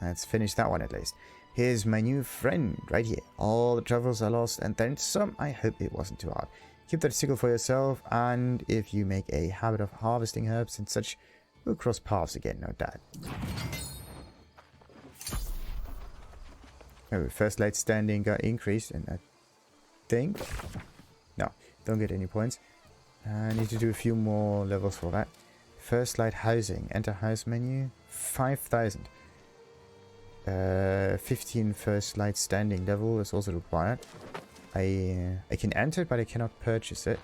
Let's finish that one at least. Here's my new friend, right here. All the truffles are lost and then some. I hope it wasn't too hard. Keep that sickle for yourself, and if you make a habit of harvesting herbs and such, we'll cross paths again, no doubt. Oh, first light standing got increased, and I think... No, don't get any points. I need to do a few more levels for that. First light housing. Enter house menu. 5,000. 15 first light standing level is also required. I can enter it, but I cannot purchase it.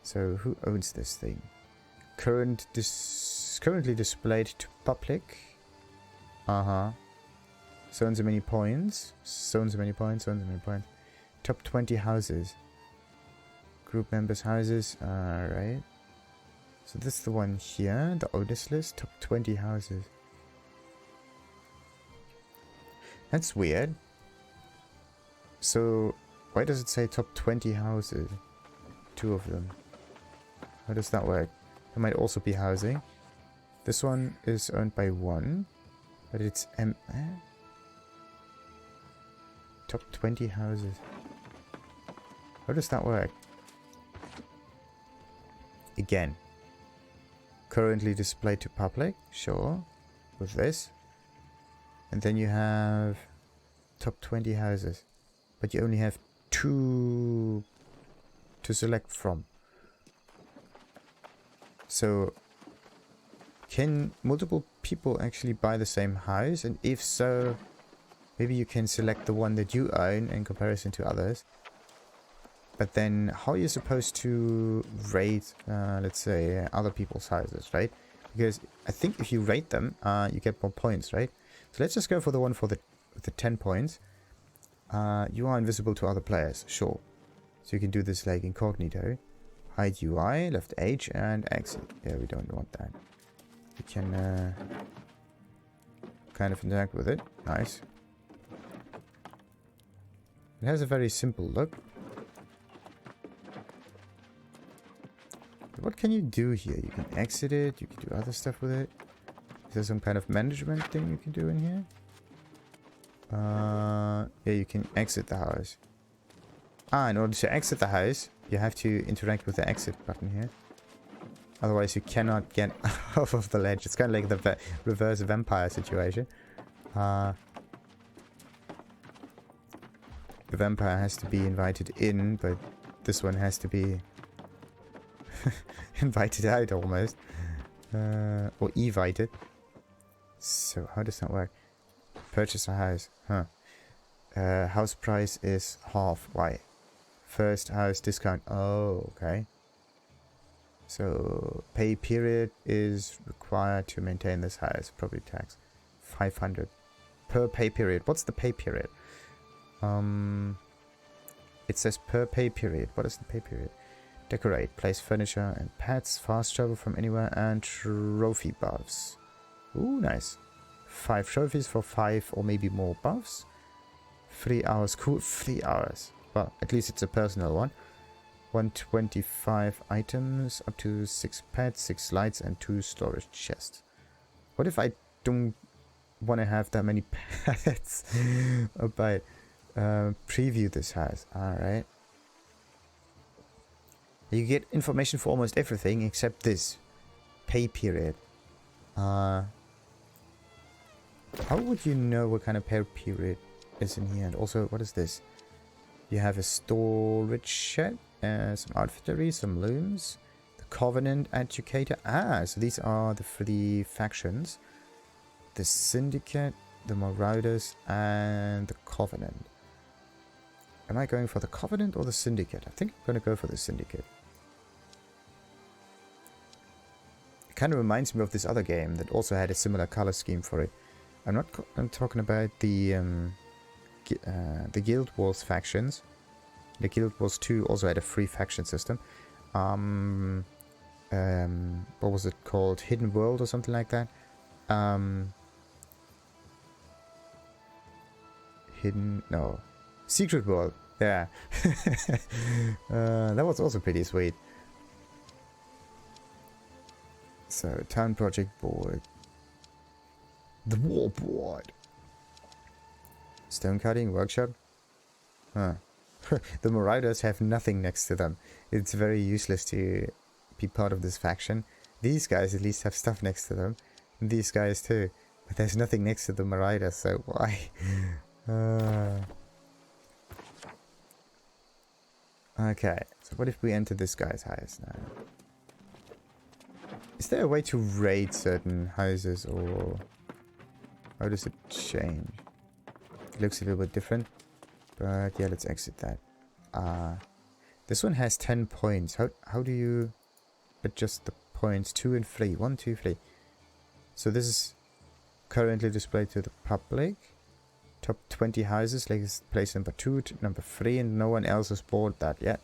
So who owns this thing? Currently displayed to public. So and so many points. So and so many points. So and so many points. Top 20 houses. Group members' houses. Alright. So this is the one here. The oldest list. Top 20 houses. That's weird. So, why does it say top 20 houses? 2 of them. How does that work? There might also be housing. This one is owned by 1. But it's top 20 houses. How does that work? Again. Currently displayed to public. Sure. With this. And then you have top 20 houses. But you only have 2 to select from. So, can multiple people actually buy the same house? And if so, maybe you can select the one that you own in comparison to others. But then, how are you supposed to rate, let's say, other people's houses, right? Because I think if you rate them, you get more points, right? So let's just go for the one for the 10 points. You are invisible to other players, sure. So you can do this like incognito. Hide UI, left H, and exit. Yeah, we don't want that. You can kind of interact with it. Nice. It has a very simple look. What can you do here? You can exit it, you can do other stuff with it. Is there some kind of management thing you can do in here? Yeah, you can exit the house. In order to exit the house, you have to interact with the exit button here. Otherwise, you cannot get off of the ledge. It's kind of like the reverse vampire situation. The vampire has to be invited in, but this one has to be invited out almost. Or evited. So, how does that work? Purchase a house. Huh. House price is half. Why? First house discount. Oh, okay. So, pay period is required to maintain this house. Property tax. 500 per pay period. What's the pay period? It says per pay period. What is the pay period? Decorate. Place furniture and pets. Fast travel from anywhere. And trophy buffs. Ooh, nice. 5 trophies for 5 or maybe more buffs. 3 hours. Cool. 3 hours. Well, at least it's a personal one. 125 items. Up to 6 pets, 6 lights, and 2 storage chests. What if I don't want to have that many pets? But preview this house. Alright. You get information for almost everything except this. Pay period. How would you know what kind of pay period is in here? And also, what is this? You have a storage shed, some outfittery, some looms, the Covenant Educator. So these are the 3 factions. The Syndicate, the Marauders, and the Covenant. Am I going for the Covenant or the Syndicate? I think I'm going to go for the Syndicate. It kind of reminds me of this other game that also had a similar color scheme for it. I'm talking about the Guild Wars factions. The Guild Wars 2 also had a free faction system. What was it called? Hidden World or something like that. Secret World. Yeah. That was also pretty sweet. So, Town Project Board. The War Board. Stone Cutting Workshop. Huh. The Marauders have nothing next to them. It's very useless to be part of this faction. These guys at least have stuff next to them. And these guys too. But there's nothing next to the Marauders, so why? Okay, so what if we enter this guy's house now? Is there a way to raid certain houses, or how does it change? It looks a little bit different, but yeah, let's exit that. This one has 10 points. How do you adjust the points? 2 and 3. 1, 2, 3. So this is currently displayed to the public. Top 20 houses, like place number 2, number 3, and no one else has bought that yet.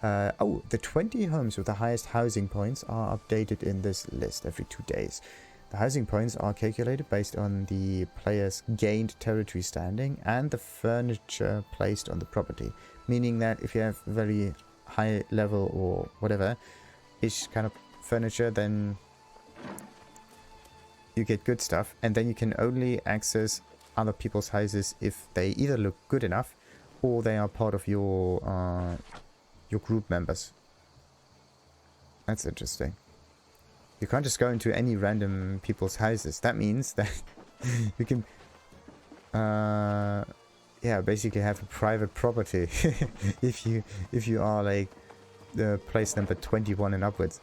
The 20 homes with the highest housing points are updated in this list every 2 days. The housing points are calculated based on the player's gained territory standing and the furniture placed on the property. Meaning that if you have very high level or whatever ish kind of furniture, then you get good stuff, and then you can only access other people's houses if they either look good enough or they are part of your group members. That's interesting. You can't just go into any random people's houses. That means that you can basically have a private property if you are like the place number 21 and upwards.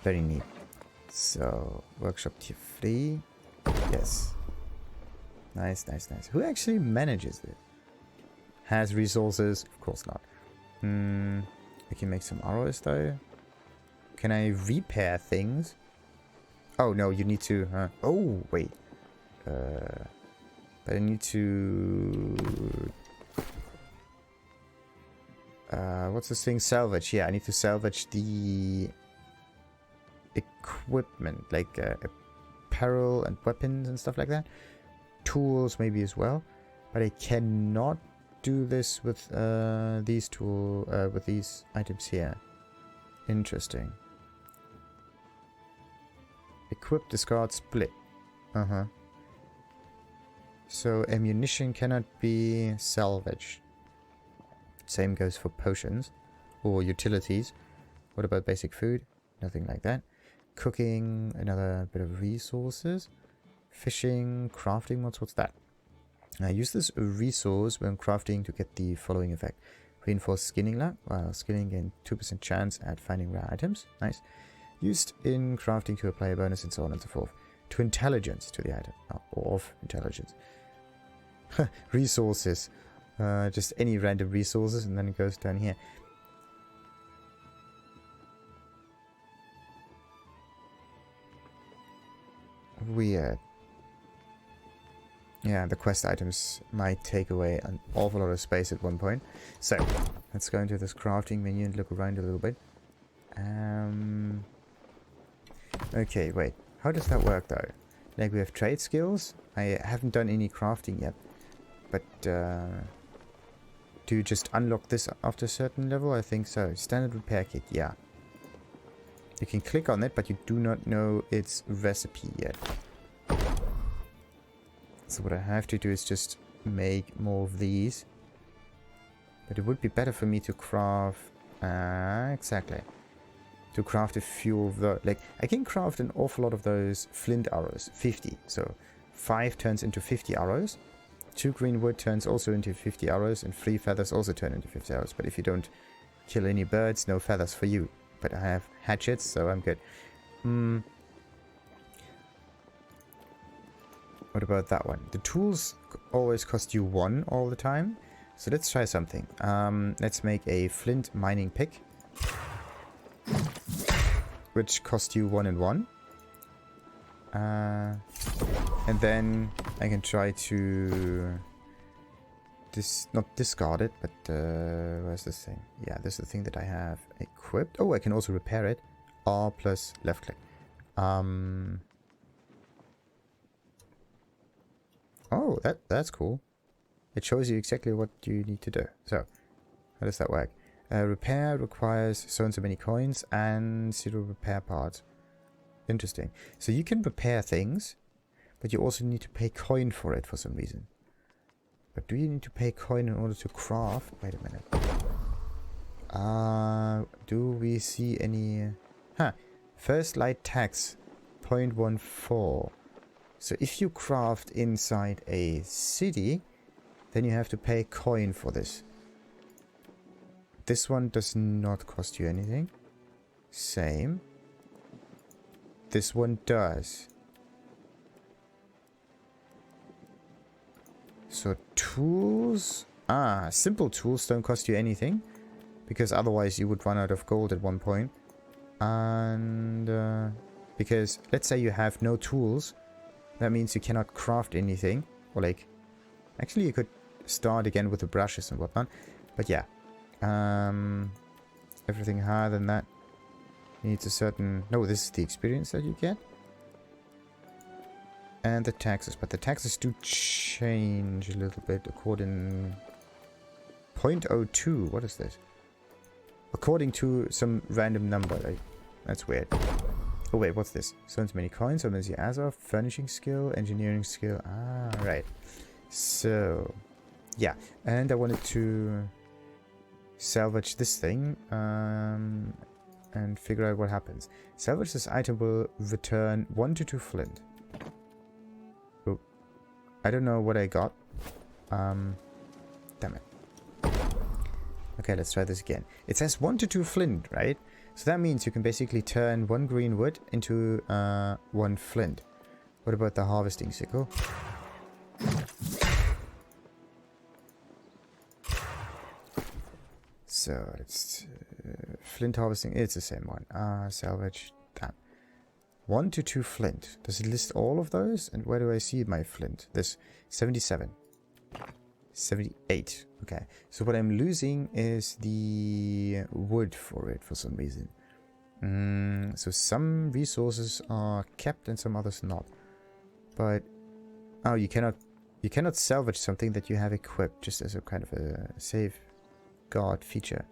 Very neat. So, workshop tier 3. Yes. Nice, nice, nice. Who actually manages it? Has resources? Of course not. I can make some arrows though. Can I repair things? Oh no, you need to... oh, wait. But I need to... what's this thing? Salvage. Yeah, I need to salvage the equipment, like apparel and weapons and stuff like that. Tools maybe as well. But I cannot do this with these items here. Interesting. Equip, discard, split. So ammunition cannot be salvaged. Same goes for potions or utilities. What about basic food? Nothing like that. Cooking, another bit of resources. Fishing, crafting mods, what's that? I use this resource when crafting to get the following effect. Reinforced skinning luck, while skinning gain 2% chance at finding rare items. Nice. Used in crafting to apply a bonus and so on and so forth. To intelligence to the item. Or of intelligence. Resources. Just any random resources and then it goes down here. Weird. Yeah, the quest items might take away an awful lot of space at one point. So, let's go into this crafting menu and look around a little bit. Okay, wait. How does that work though? Like we have trade skills. I haven't done any crafting yet. But, do you just unlock this after a certain level? I think so. Standard repair kit, yeah. You can click on it, but you do not know its recipe yet. So what I have to do is just make more of these. But it would be better for me to craft... exactly. To craft a few of the... Like, I can craft an awful lot of those flint arrows. 50. So, 5 turns into 50 arrows. 2 green wood turns also into 50 arrows. And 3 feathers also turn into 50 arrows. But if you don't kill any birds, no feathers for you. But I have hatchets, so I'm good. What about that one? The tools always cost you 1 all the time. So let's try something. Let's make a flint mining pick. Which costs you 1 and 1. And then I can try to... not discard it, but where's this thing? Yeah, this is the thing that I have equipped. Oh, I can also repair it. R plus left click. Oh, that's cool. It shows you exactly what you need to do. So, how does that work? Repair requires so and so many coins and 0 repair parts. Interesting. So you can repair things, but you also need to pay coin for it for some reason. But do you need to pay coin in order to craft? Wait a minute. Do we see any... First light tax. 0.14. So if you craft inside a city, then you have to pay coin for this. This one does not cost you anything. Same. This one does. So tools... simple tools don't cost you anything. Because otherwise you would run out of gold at one point. And... because let's say you have no tools. That means you cannot craft anything. Or like... Actually you could start again with the brushes and whatnot. But yeah. Everything higher than that needs a certain... No, this is the experience that you get. And the taxes. But the taxes do change a little bit according... 0.02. What is this? According to some random number. Like, that's weird. Oh wait, what's this? So many coins. So there's the Azoth, furnishing skill, engineering skill. Right. So, yeah. And I wanted to salvage this thing and figure out what happens. Salvage this item will return 1 to 2 flint. Oh, I don't know what I got. Damn it. Okay, let's try this again. It says 1 to 2 flint, right? So that means you can basically turn 1 green wood into 1 flint. What about the harvesting sickle? So it's flint harvesting. It's the same one. Salvage. Damn. 1 to 2 flint. Does it list all of those? And where do I see my flint? This 77. 78. Okay. So what I'm losing is the wood for it for some reason. So some resources are kept and some others not. But oh, you cannot salvage something that you have equipped, just as a kind of a safeguard feature.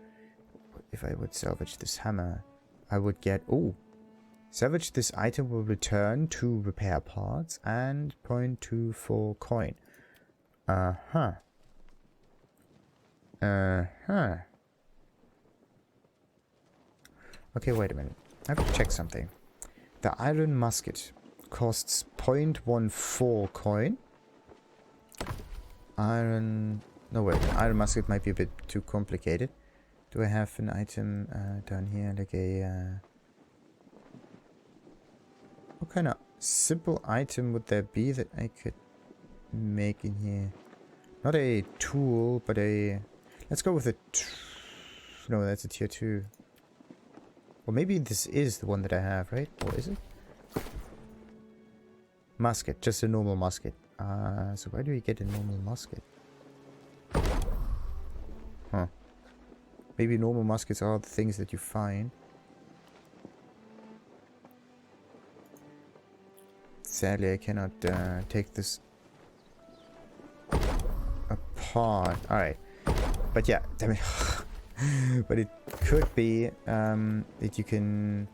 If I would salvage this hammer, I would get salvage this item will return 2 repair parts and 0.24 coin. Okay, wait a minute. I have to check something. The iron musket costs 0.14 coin. No, wait. An iron musket might be a bit too complicated. Do I have an item down here? Like a... what kind of simple item would there be that I could make in here? Not a tool, but a... let's go with a... no, that's a tier 2. Or maybe this is the one that I have, right? Or is it? Musket. Just a normal musket. So where do we get a normal musket? Huh. Maybe normal muskets are the things that you find. Sadly, I cannot take this apart. Alright. But yeah, damn it. But it could be that you can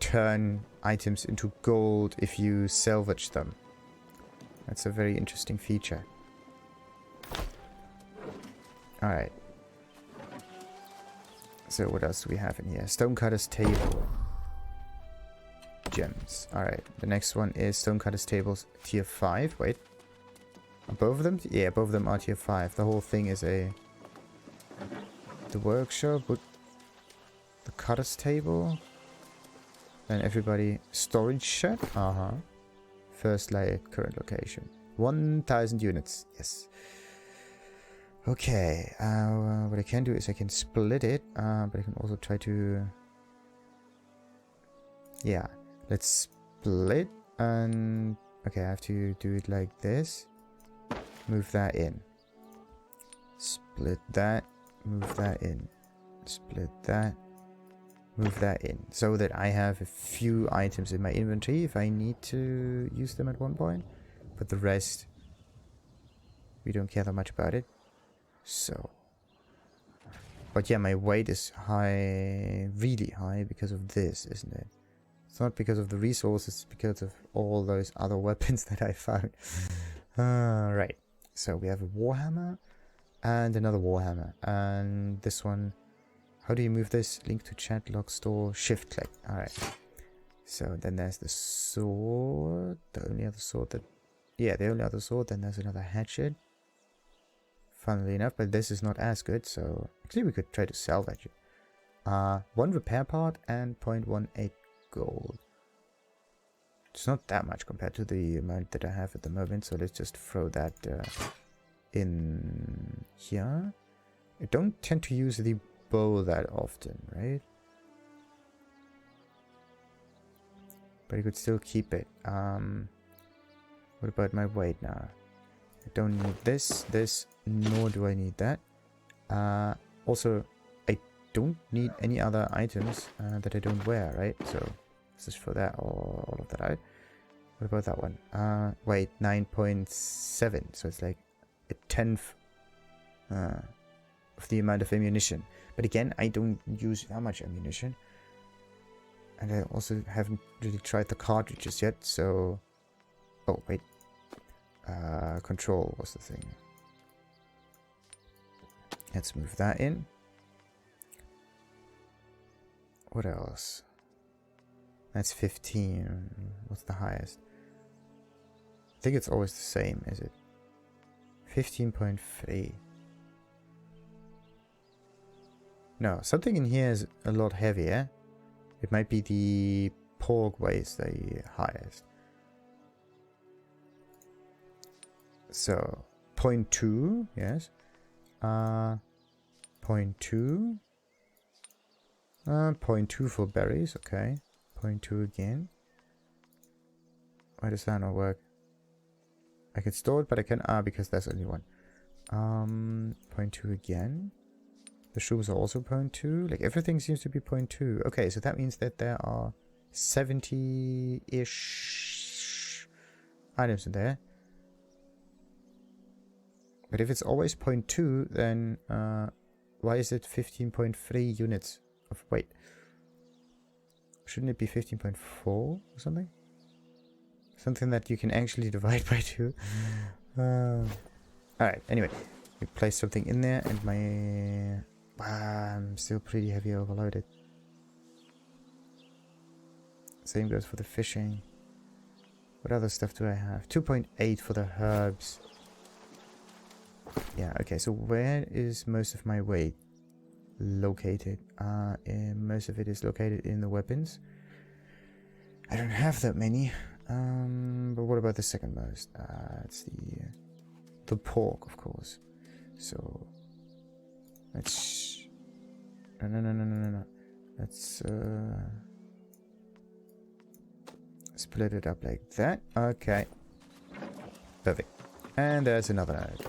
turn items into gold if you salvage them. That's a very interesting feature. Alright. So what else do we have in here? Stonecutter's Table. Gems. Alright. The next one is Stonecutter's Tables tier 5. Wait. Are both of them? Yeah, both of them are tier 5. The whole thing is a... the workshop, the cutter's table, and everybody storage shed. First layer, current location, 1,000 units. Yes. Okay. What I can do is I can split it, but I can also try to. Yeah. Let's split and okay. I have to do it like this. Move that in. Split that. Move that in. Split that. Move that in. So that I have a few items in my inventory if I need to use them at one point. But the rest, we don't care that much about it. So. But yeah, my weight is high, really high because of this, isn't it? It's not because of the resources, it's because of all those other weapons that I found. Right. So we have a warhammer. And another warhammer. And this one. How do you move this? Link to chat, log store, shift click. Alright. So then there's the sword. The only other sword that... yeah, the only other sword. Then there's another hatchet. Funnily enough, but this is not as good. So actually we could try to salvage it. 1 repair part and 0.18 gold. It's not that much compared to the amount that I have at the moment. So let's just throw that... in here. I don't tend to use the bow that often, right? But I could still keep it. What about my weight now? I don't need this, nor do I need that. Also, I don't need any other items that I don't wear, right? So, let's just throw that all of that out. What about that one? Wait, 9.7. So it's like a 10th of the amount of ammunition. But again, I don't use that much ammunition. And I also haven't really tried the cartridges yet, so... oh, wait. Control was the thing. Let's move that in. What else? That's 15. What's the highest? I think it's always the same, is it? 15.3. No, something in here is a lot heavier. It might be the pork weighs the highest. So, 0.2, yes. 0.2. 0.2 for berries, okay. 0.2 again. Why does that not work? I can store it, but I can... because there's only one. 0.2 again. The shoes are also 0.2. Like, everything seems to be 0.2. Okay, so that means that there are 70-ish items in there. But if it's always 0.2, then why is it 15.3 units of weight? Shouldn't it be 15.4 or something? Something that you can actually divide by 2. Alright, anyway. We place something in there and my... I'm still pretty heavy overloaded. Same goes for the fishing. What other stuff do I have? 2.8 for the herbs. Yeah, okay, so where is most of my weight located? Most of it is located in the weapons. I don't have that many. But what about the second most? It's the pork, of course. So let's no. Let's split it up like that. Okay. Perfect. And there's another note.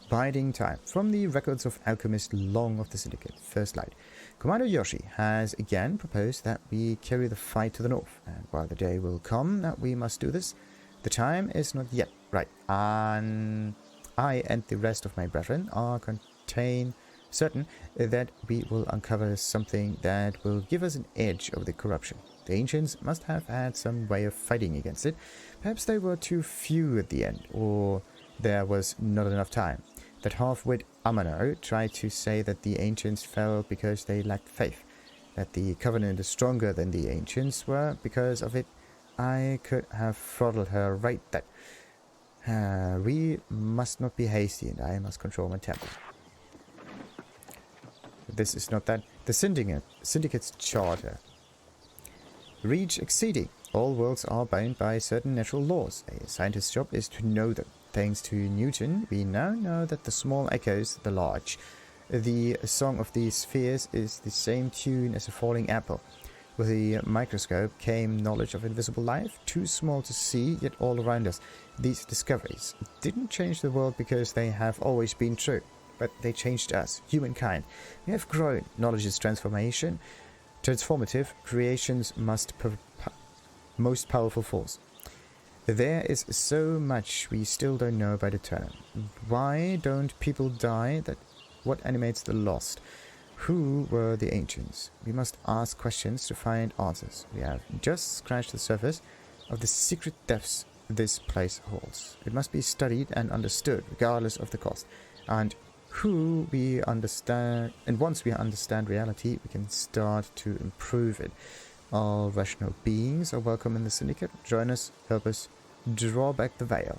Biding time. From the records of Alchemist Long of the Syndicate, First Light. Commander Yoshi has again proposed that we carry the fight to the north. And while the day will come that we must do this, the time is not yet right. And I and the rest of my brethren are certain that we will uncover something that will give us an edge over the corruption. The ancients must have had some way of fighting against it. Perhaps they were too few at the end, or there was not enough time. That half-wit Amano tried to say that the ancients fell because they lacked faith, that the Covenant is stronger than the ancients were because of it. I could have throttled her right then. We must not be hasty, and I must control my temper. This is not that. The Syndicate's charter. Reach exceeding. All worlds are bound by certain natural laws. A scientist's job is to know them. Thanks to Newton, we now know that the small echoes the large. The song of the spheres is the same tune as a falling apple. With the microscope came knowledge of invisible life, too small to see, yet all around us. These discoveries didn't change the world because they have always been true, but they changed us, humankind. We have grown. Knowledge is transformative. Creation's most powerful force. There is so much we still don't know about Aeternum. Why don't people die? What animates the lost? Who were the ancients? We must ask questions to find answers. We have just scratched the surface of the secret depths this place holds. It must be studied and understood, regardless of the cost. And once we understand reality, we can start to improve it. All rational beings are welcome in the Syndicate. Join us, help us, draw back the veil.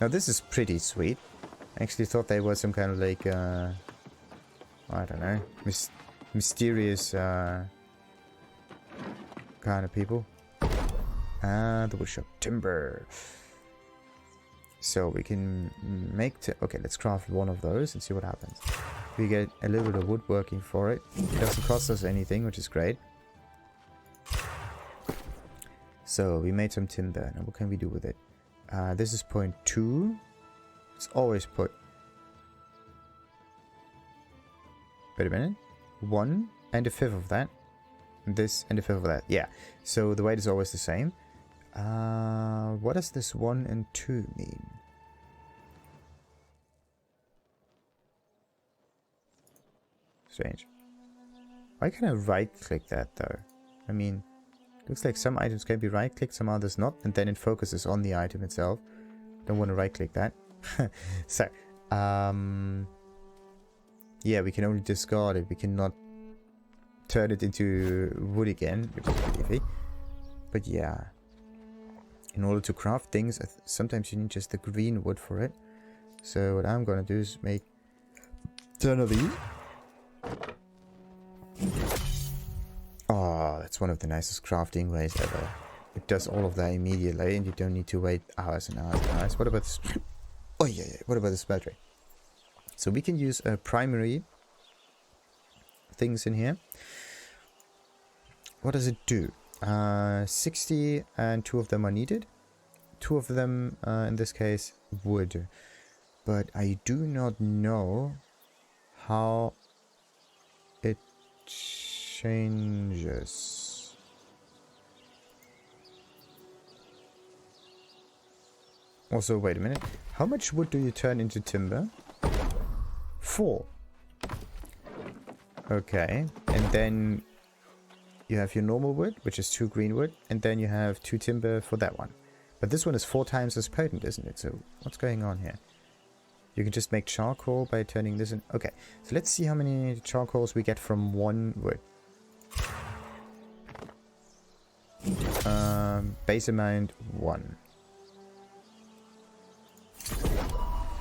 Now this is pretty sweet. I actually thought they were some kind of like, I don't know, mysterious kind of people. The woodshop. Timber. So we can make... okay, let's craft one of those and see what happens. We get a little bit of woodworking for it. It doesn't cost us anything, which is great. So we made some timber. Now what can we do with it? This is 0.2. It's always put... wait a minute. 1 and a fifth of that. And this and a fifth of that. Yeah. So the weight is always the same. What does this 1 and 2 mean? Strange. Why can I right-click that, though? I mean, looks like some items can be right-clicked, some others not, and then it focuses on the item itself. Don't want to right-click that. So, yeah, we can only discard it. We cannot turn it into wood again, which is pretty iffy. But yeah. In order to craft things, sometimes you need just the green wood for it. So what I'm gonna do is make 10 of these. Oh, that's one of the nicest crafting ways ever. It does all of that immediately, and you don't need to wait hours and hours and hours. What about this? Oh yeah, yeah. What about the smeltery? So we can use primary things in here. What does it do? 60, and 2 of them are needed. 2 of them, in this case, wood. But I do not know how it changes. Also, wait a minute. How much wood do you turn into timber? 4. Okay. And then you have your normal wood, which is 2 green wood. And then you have 2 timber for that one. But this one is 4 times as potent, isn't it? So what's going on here? You can just make charcoal by turning this in. Okay. So let's see how many charcoals we get from 1 wood. Base amount 1.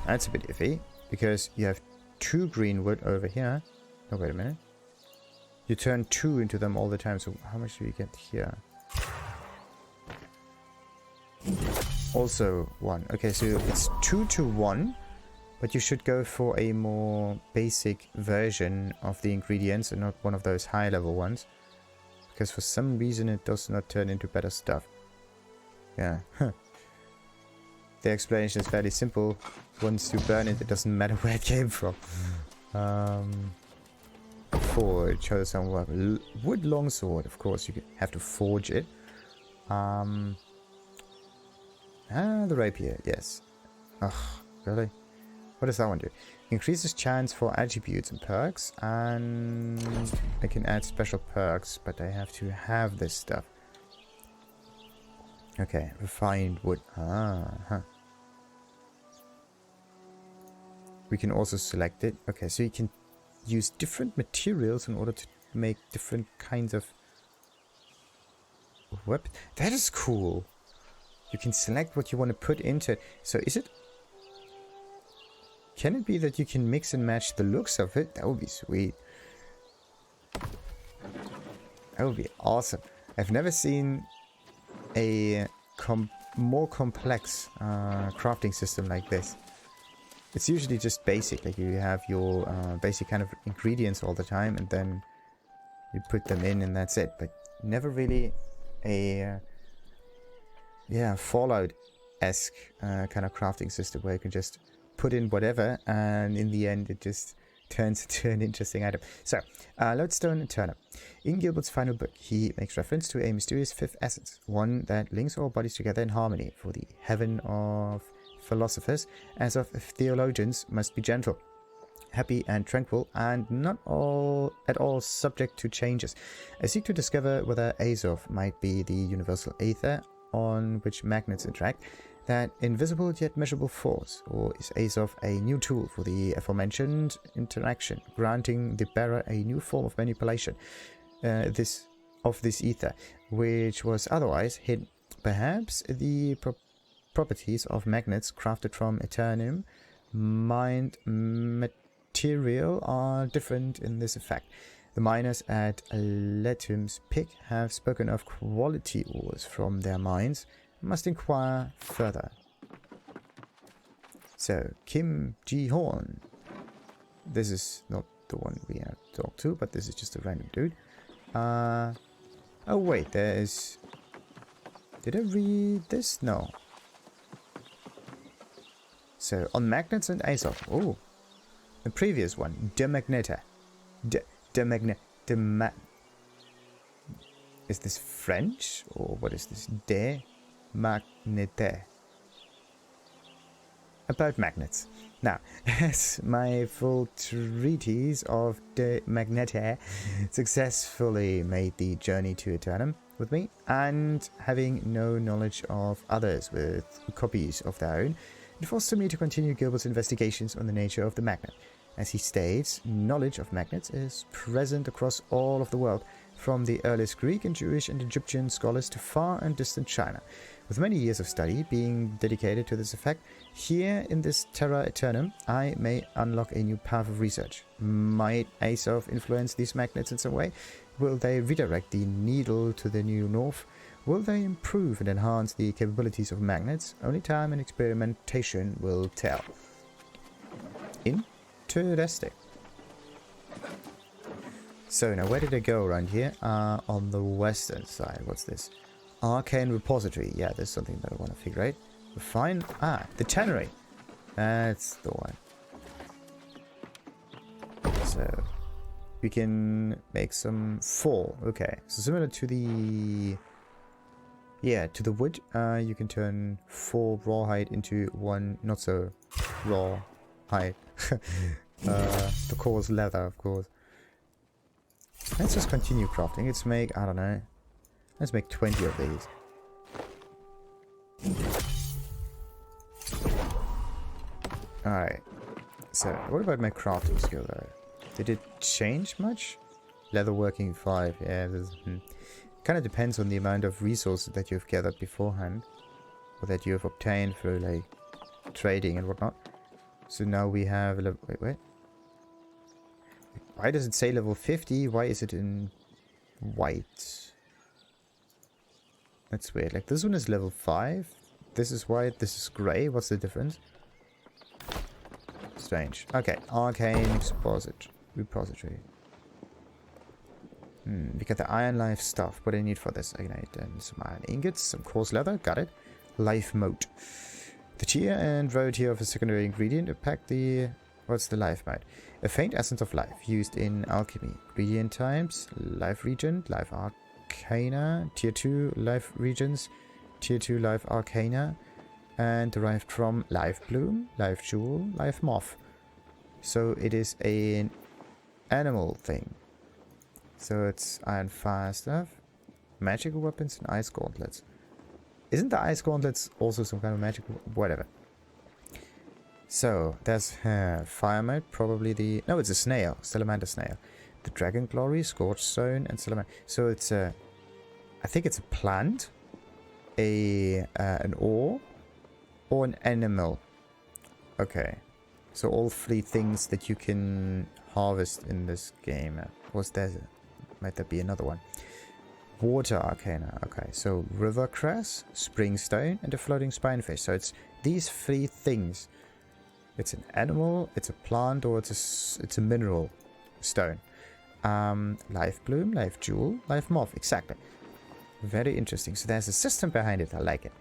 That's a bit iffy, because you have 2 green wood over here. Oh, wait a minute. You turn 2 into them all the time, so how much do you get here? Also 1. Okay, so it's 2 to 1, but you should go for a more basic version of the ingredients and not one of those high level ones. Because for some reason it does not turn into better stuff. Yeah, huh. The explanation is fairly simple. Once you burn it, it doesn't matter where it came from. Forge, how does that work? Wood longsword, of course, you have to forge it. The rapier, yes. Ugh, really? What does that one do? Increases chance for attributes and perks, and I can add special perks, but I have to have this stuff. Okay, refined wood. We can also select it. Okay, so you can use different materials in order to make different kinds of weapons. That is cool. You can select what you want to put into it. So is it... Can it be that you can mix and match the looks of it? That would be sweet. That would be awesome. I've never seen a more complex crafting system like this. It's usually just basic, like you have your basic kind of ingredients all the time, and then you put them in and that's it. But never really a Fallout-esque kind of crafting system where you can just put in whatever, and in the end it just turns into an interesting item. So, Lodestone and Aeternum. In Gilbert's final book, he makes reference to a mysterious 5th essence, one that links all bodies together in harmony. For the heaven of philosophers, as of theologians, must be gentle, happy and tranquil, and not at all subject to changes. I seek to discover whether Azoth might be the universal aether on which magnets interact, that invisible yet measurable force, or is Azoth a new tool for the aforementioned interaction, granting the bearer a new form of manipulation this ether, which was otherwise hidden? Perhaps the properties of magnets crafted from Aeternum mined material are different in this effect. The miners at Letum's Pick have spoken of quality ores from their mines. Must inquire further. So, Kim Ji Horn. This is not the one we have talked to, but this is just a random dude. Oh wait, there is... Did I read this? No. So, on magnets and Azoth. Oh. The previous one. De Magneta. Is this French? Or what is this? De Magnete. About magnets. Now, as my full treatise of De Magnete successfully made the journey to Aeternum with me, and having no knowledge of others with copies of their own, it forced me to continue Gilbert's investigations on the nature of the magnet. As he states, knowledge of magnets is present across all of the world, from the earliest Greek and Jewish and Egyptian scholars to far and distant China. With many years of study being dedicated to this effect, here in this Terra Aeternum, I may unlock a new path of research. Might Azoth influence these magnets in some way? Will they redirect the needle to the new north? Will they improve and enhance the capabilities of magnets? Only time and experimentation will tell. Interesting. So now where did I go around here? On the western side. What's this? Arcane Repository. Yeah, there's something that I want to figure out. Fine. The Cautionary. That's the one. So we can make some 4. Okay. So similar to the... Yeah, to the wood, you can turn 4 rawhide into 1 not so raw hide. The coarse leather, of course. Let's just continue crafting. Let's make, I don't know, let's make 20 of these. Alright. So, what about my crafting skill though? Did it change much? Leatherworking 5, yeah, this kind of depends on the amount of resources that you've gathered beforehand. Or that you have obtained through, like, trading and whatnot. So now we have level... Wait. Why does it say level 50? Why is it in white? That's weird. Like, this one is level 5. This is white. This is grey. What's the difference? Strange. Okay. Arcane Repository. We got the iron life stuff. What do I need for this? I need some iron ingots, some coarse leather. Got it. Life mote. The tier and rarity of a secondary ingredient impact the... What's the life mode? A faint essence of life used in alchemy. Ingredient types, life regent, life arcana, tier 2 life regents, tier 2 life arcana, and derived from life bloom, life jewel, life moth. So it is an animal thing. So it's iron fire stuff, magical weapons, and ice gauntlets. Isn't the ice gauntlets also some kind of magical... Whatever. So, there's fire mode, probably the... No, it's a snail. Salamander snail. The dragon glory, scorched stone, and salamander. So it's a... I think it's a plant, an ore, or an animal. Okay. So all 3 things that you can harvest in this game. Was there... Might there be another one? Water arcana. Okay, so river cress, spring stone, and a floating spinefish. So it's these 3 things. It's an animal, it's a plant, or it's a mineral stone. Life bloom, life jewel, life moth. Exactly. Very interesting. So there's a system behind it. I like it.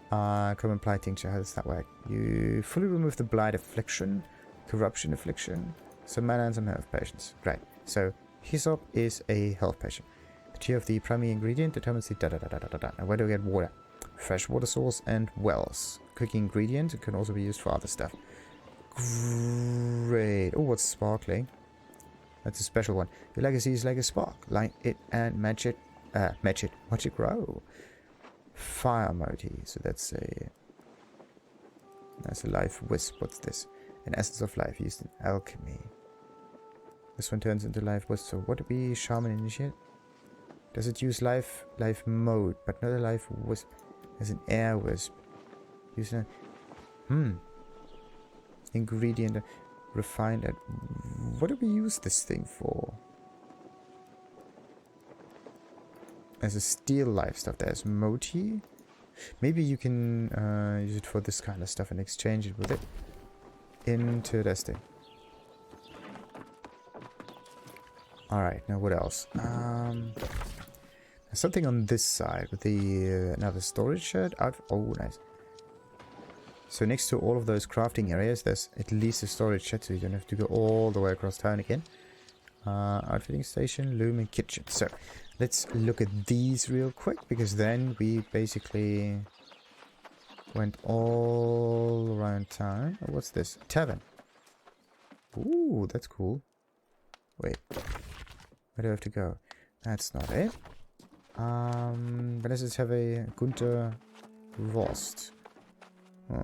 Common blight tincture. How does that work? You fully remove the blight affliction, corruption affliction, some mana and some health potions. Great. So hyssop is a health potion. The tier of the primary ingredient determines the da-da-da-da-da-da. Now where do we get water? Fresh water source and wells. Cooking ingredient. It can also be used for other stuff. Great. Oh, what's sparkling? That's a special one. Your legacy is like a spark. Light it and match it. Watch it grow. Fire moti. So that's a life wisp. What's this? An essence of life used in alchemy. This one turns into life wisp. So what would be shaman initiate? Does it use life mode, but not a life wisp? As an air wisp. Use a ingredient refined at... What do we use this thing for? As a steel life stuff. There's moti. Maybe you can use it for this kind of stuff and exchange it with it. Interesting. Alright, now what else? There's something on this side with the another storage shed. Oh, nice. So next to all of those crafting areas, there's at least a storage shed, so you don't have to go all the way across town again. Outfitting station, loom, and kitchen. So let's look at these real quick, because then we basically went all around town. Oh, what's this? Tavern. Ooh, that's cool. Wait. Where do I have to go? That's not it. But let's just have a Gunter Rost. Oh.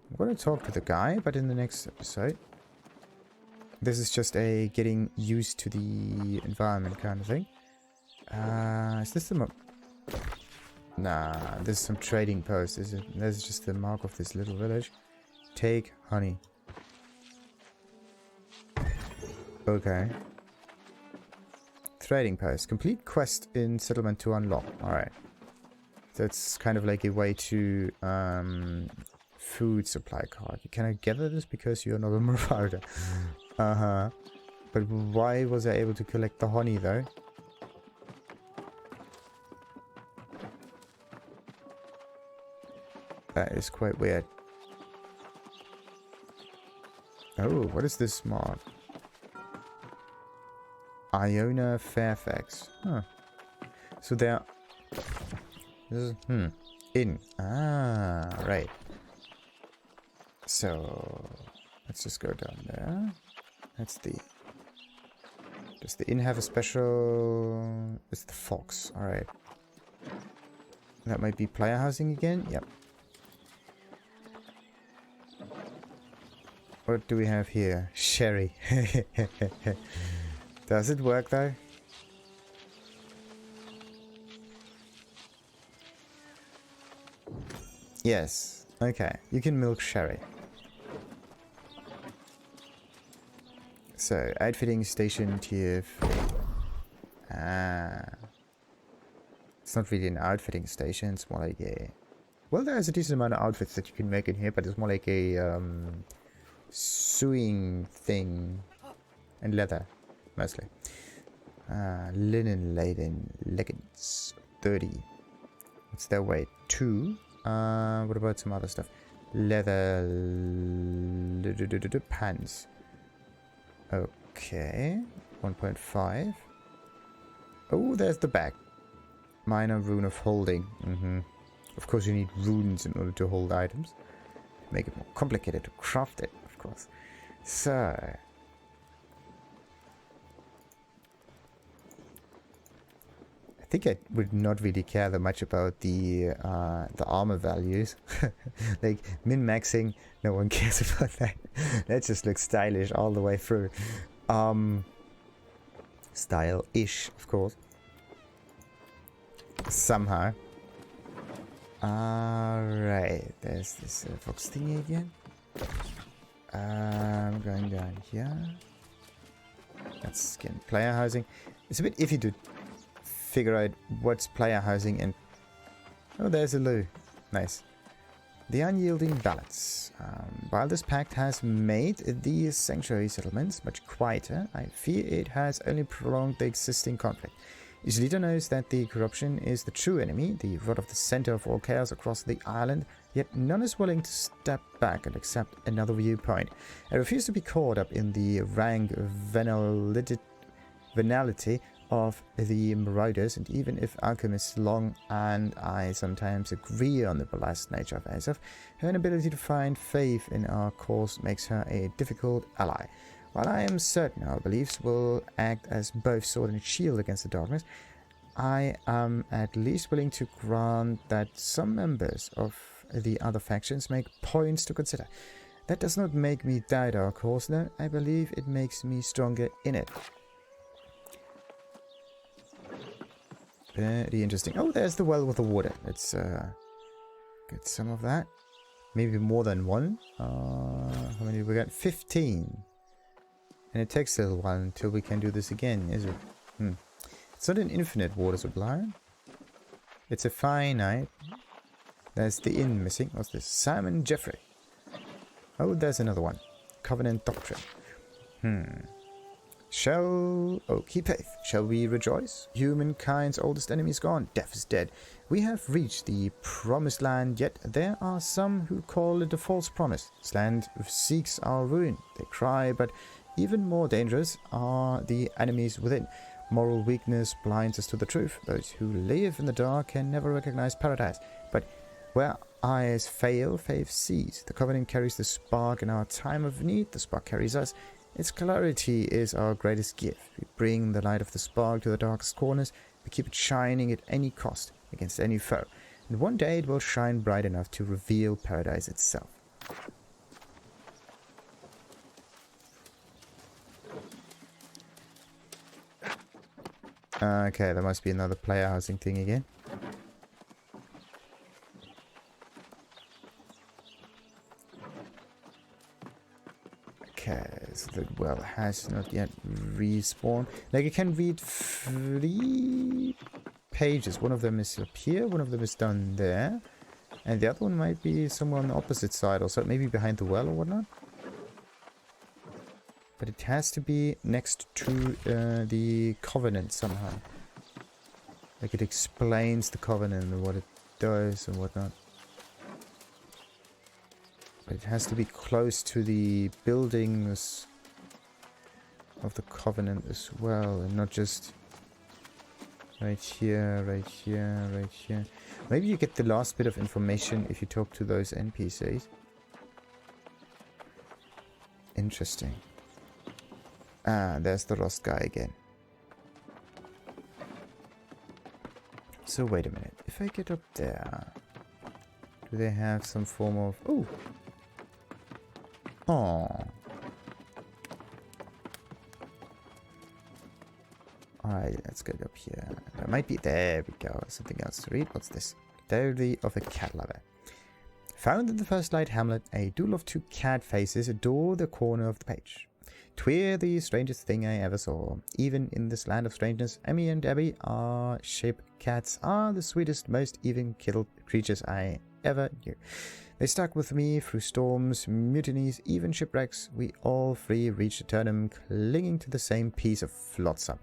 I'm going to talk to the guy, but in the next episode. This is just a getting used to the environment kind of thing. Is this the Nah, there's some trading posts. There's just the mark of this little village. Take honey. Okay. Trading post. Complete quest in settlement to unlock. Alright. That's kind of like a way to food supply card. You cannot gather this because you're not a marauder. Uh-huh. But why was I able to collect the honey though? That is quite weird. Oh, what is this mark? Iona Fairfax. Huh. So there... This is... Inn. Ah, right. So... Let's just go down there. That's the... Does the inn have a special... It's the Fox. Alright. That might be player housing again? Yep. What do we have here? Sherry. Does it work though? Yes. Okay. You can milk sherry. So, outfitting station tier 3. Ah. It's not really an outfitting station. It's more like a... Well, there's a decent amount of outfits that you can make in here, but it's more like a sewing thing. And leather, mostly. Linen laden leggings. 30. What's their weight? 2. What about some other stuff? Leather pants. Okay. 1.5. Oh, there's the bag. Minor rune of holding. Of course, you need runes in order to hold items. Make it more complicated to craft it, of course. So... I think I would not really care that much about the armor values. Like, min-maxing, no one cares about that. That just looks stylish all the way through. Style-ish, of course. Somehow. Alright, there's this fox thingy again. I'm going down here. That's again player housing. It's a bit iffy to figure out what's player housing and... Oh, there's a loo. Nice. The Unyielding Balance. While this pact has made the sanctuary settlements much quieter, I fear it has only prolonged the existing conflict. Each leader knows that the corruption is the true enemy, the rod of the center of all chaos across the island, yet none is willing to step back and accept another viewpoint. I refuse to be caught up in the rank venality of the marauders, and even if Alchemist Long and I sometimes agree on the ballast nature of Azoth, her inability to find faith in our cause makes her a difficult ally. While I am certain our beliefs will act as both sword and shield against the darkness, I am at least willing to grant that some members of the other factions make points to consider. That does not make me doubt our cause, though. I believe it makes me stronger in it. Very interesting. Oh, there's the well with the water. Let's get some of that. Maybe more than one. How many did we got? 15. And it takes a little while until we can do this again, is it? It's not an infinite water supply. It's a finite. There's the inn missing. What's this? Simon Jeffrey. Oh, there's another one. Covenant Doctrine. Keep faith. Shall we rejoice? Humankind's oldest enemy is gone. Death is dead. We have reached the promised land, yet there are some who call it a false promise. This land seeks our ruin. They cry, but even more dangerous are the enemies within. Moral weakness blinds us to the truth. Those who live in the dark can never recognize paradise. But where eyes fail, faith sees. The Covenant carries the spark in our time of need. The spark carries us. Its clarity is our greatest gift. We bring the light of the spark to the darkest corners. We keep it shining at any cost, against any foe. And one day it will shine bright enough to reveal paradise itself. Okay, there must be another player housing thing again. Okay, so the well has not yet respawned. Like, I can read 3 pages. One of them is up here, one of them is down there. And the other one might be somewhere on the opposite side, or so maybe behind the well or whatnot. But it has to be next to the Covenant somehow. Like, it explains the Covenant and what it does and whatnot. But it has to be close to the buildings of the Covenant as well, and not just right here, right here, right here. Maybe you get the last bit of information if you talk to those NPCs. Interesting. Ah, there's the lost guy again. So wait a minute. If I get up there, do they have some form of... Oh! Oh. Alright, let's get up here. There might be... There we go. Something else to read. What's this? Diary of a Cat Lover. Found in the First Light Hamlet, a duel of 2 cat faces adore the corner of the page. 'Twere the strangest thing I ever saw. Even in this land of strangeness, Emmy and Abby, our shape cats, are the sweetest, most even-kittled creatures I ever knew. They stuck with me through storms, mutinies, even shipwrecks. We all 3 reached Aeternum, clinging to the same piece of flotsam.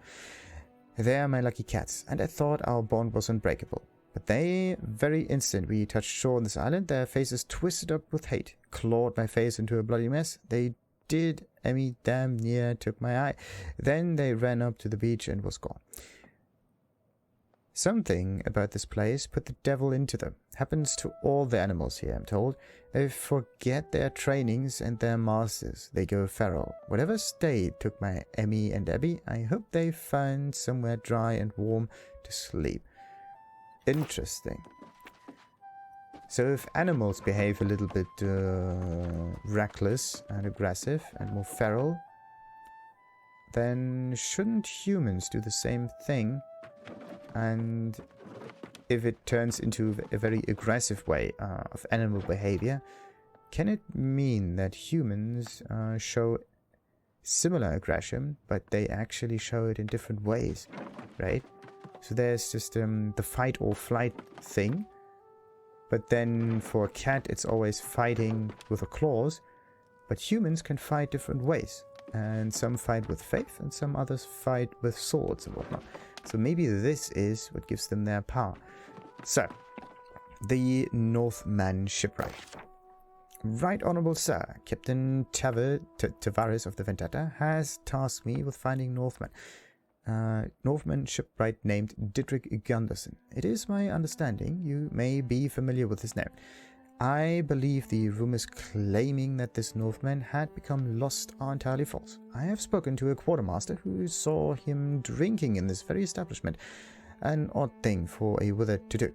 They are my lucky cats, and I thought our bond was unbreakable. But the very instant we touched shore on this island, their faces twisted up with hate, clawed my face into a bloody mess. They did. Emmy damn near took my eye. Then they ran up to the beach and was gone. Something about this place put the devil into them. Happens to all the animals here, I'm told. They forget their trainings and their masters. They go feral. Whatever state took my Emmy and Abby, I hope they find somewhere dry and warm to sleep. Interesting. So if animals behave a little bit reckless and aggressive and more feral, then shouldn't humans do the same thing? And if it turns into a very aggressive way of animal behavior, can it mean that humans show similar aggression, but they actually show it in different ways, right? So there's just the fight or flight thing, but then for a cat it's always fighting with the claws, but humans can fight different ways, and some fight with faith and some others fight with swords and whatnot. So maybe this is what gives them their power. So, the Northman Shipwright. Right Honourable Sir, Captain Tavares of the Vendetta has tasked me with finding Northman. Northman Shipwright named Didrik Gunderson. It is my understanding you may be familiar with his name. I believe the rumors claiming that this Northman had become lost are entirely false. I have spoken to a quartermaster who saw him drinking in this very establishment. An odd thing for a wizard to do.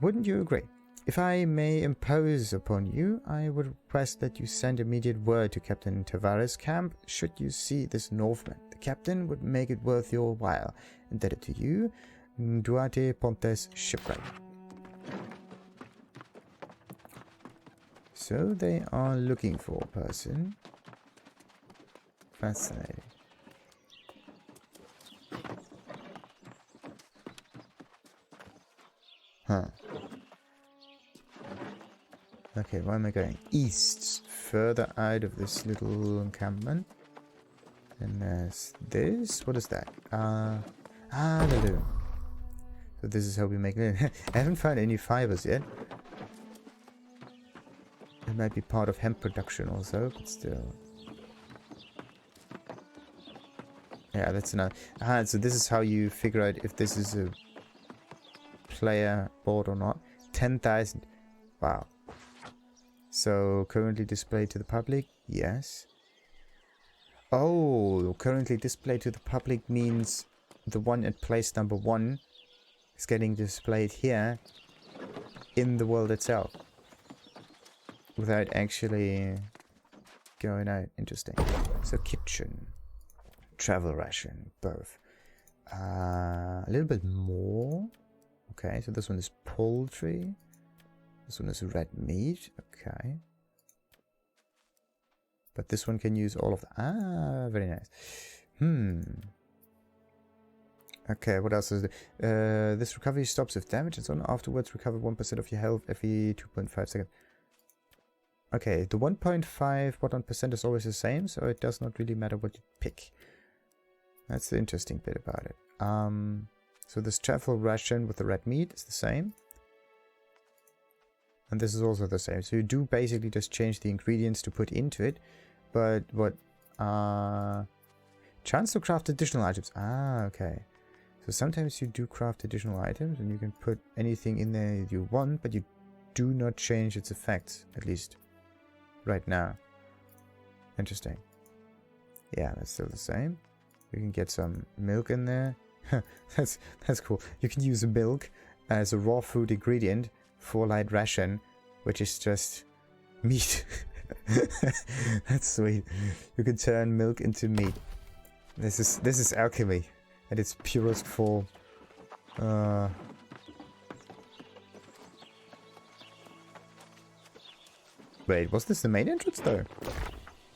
Wouldn't you agree? If I may impose upon you, I would request that you send immediate word to Captain Tavares' camp should you see this Northman. The captain would make it worth your while. Indebted to you, Duarte Pontes Shipwright. So they are looking for a person. Fascinating. Huh. Okay, why am I going east? Further out of this little encampment. And there's this. What is that? The loom. So this is how we make it. I haven't found any fibers yet. It might be part of hemp production also, but still. Yeah, that's enough. So this is how you figure out if this is a player board or not. 10,000. Wow. So, currently displayed to the public? Yes. Oh, currently displayed to the public means the one at place number 1 is getting displayed here in the world itself. Without actually going out. Interesting. So, kitchen. Travel ration. Both. A little bit more. Okay, so this one is poultry. This one is red meat. Okay. But this one can use all of them. Ah, very nice. Okay, what else is there? This recovery stops if damage and so on. Afterwards, recover 1% of your health every 2.5 seconds. Okay, the 1.5 % is always the same, so it does not really matter what you pick. That's the interesting bit about it. So this truffle ration with the red meat is the same. And this is also the same. So you do basically just change the ingredients to put into it. But what... chance to craft additional items. Ah, okay. So sometimes you do craft additional items and you can put anything in there you want, but you do not change its effects, at least right now. Interesting. Yeah, that's still the same. You can get some milk in there. that's cool. You can use milk as a raw food ingredient for light ration, which is just meat. That's sweet. You can turn milk into meat. This is alchemy at its purest form. Wait, was this the main entrance though?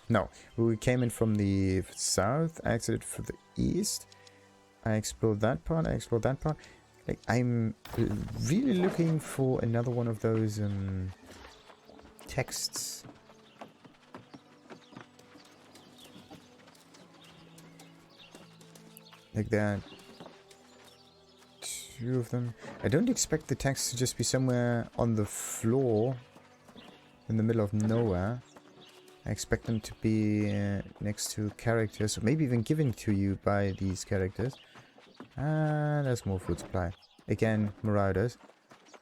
No, we came in from the south, I exited from the east. I explored that part, I explored that part. Like, I'm really looking for another one of those texts. Like that. Two of them. I don't expect the text to just be somewhere on the floor in the middle of nowhere. I expect them to be next to characters, or maybe even given to you by these characters. Ah, there's more food supply. Again, marauders.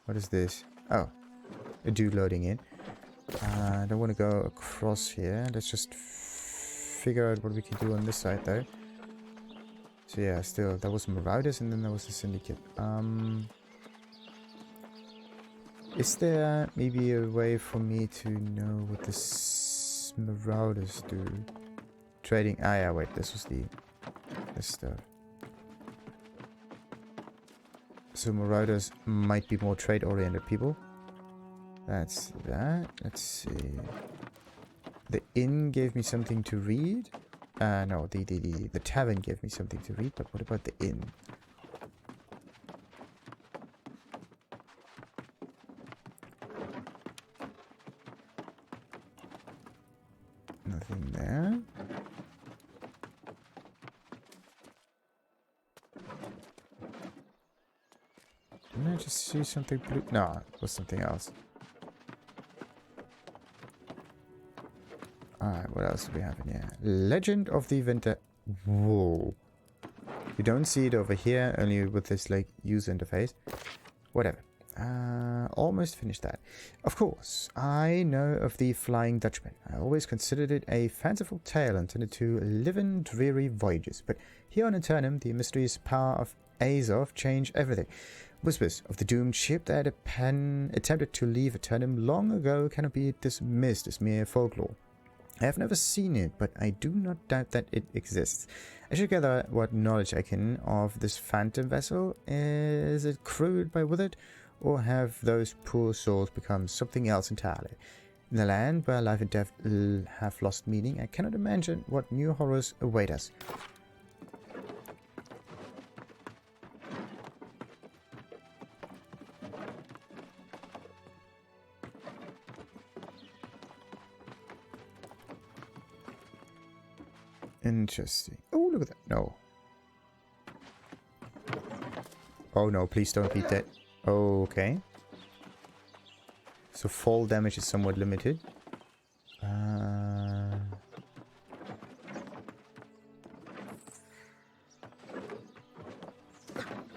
What is this? Oh, a dude loading in. I don't want to go across here. Let's just figure out what we can do on this side though. So yeah, still, there was marauders and then there was the Syndicate. Is there maybe a way for me to know what the marauders do? Trading. Ah yeah, wait, this was this stuff. So marauders might be more trade-oriented people. That's that. Let's see. The inn gave me something to read. No, the tavern gave me something to read, but what about the inn? Nothing there. Didn't I just see something blue? No, it was something else. Alright, what else do we have in here? Legend of the Vendetta. Whoa. You don't see it over here, only with this, like, user interface. Whatever. Almost finished that. Of course, I know of the Flying Dutchman. I always considered it a fanciful tale intended to live in dreary voyages. But here on Aeternum, the mysterious power of Azoth changed everything. Whispers of the doomed ship that attempted to leave Aeternum long ago cannot be dismissed as mere folklore. I have never seen it, but I do not doubt that it exists. I should gather what knowledge I can of this phantom vessel. Is it crewed by Withered, or have those poor souls become something else entirely? In the land where life and death have lost meaning, I cannot imagine what new horrors await us. Interesting. Oh, look at that. No. Oh no, please don't be dead. Okay. So fall damage is somewhat limited.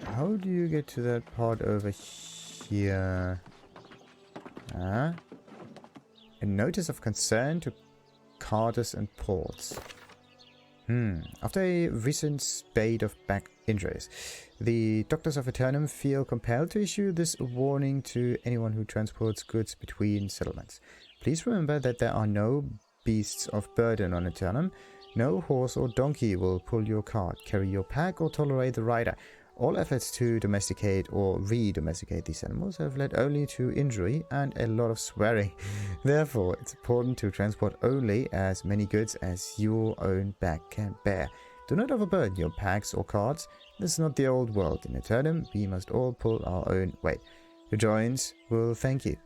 How do you get to that part over here? A notice of concern to carters and ports. After a recent spate of back injuries, the doctors of Aeternum feel compelled to issue this warning to anyone who transports goods between settlements. Please remember that there are no beasts of burden on Aeternum. No horse or donkey will pull your cart, carry your pack, or tolerate the rider. All efforts to domesticate or re-domesticate these animals have led only to injury and a lot of swearing. Therefore, it's important to transport only as many goods as your own back can bear. Do not overburden your packs or carts. This is not the old world. In Aeternum, we must all pull our own weight. Your joints will thank you.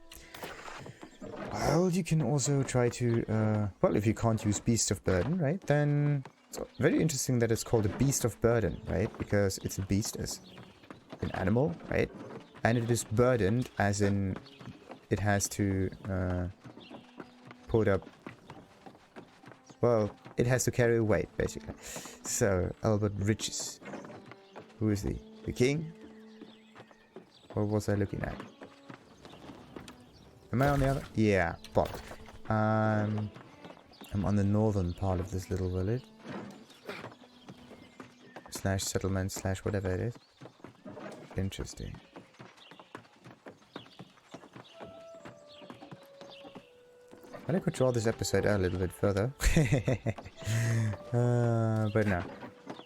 Well, you can also try to, well, if you can't use Beast of Burden, right, then it's very interesting that it's called a Beast of Burden, right, because it's a beast as an animal, right, and it is burdened as in it has to put up, well, it has to carry a weight, basically. So, Albert Riches. Who is the king? What was I looking at? Am I on the other? Yeah, but I'm on the northern part of this little village. Slash settlement slash whatever it is. Interesting. Well, I could draw this episode out a little bit further. But no.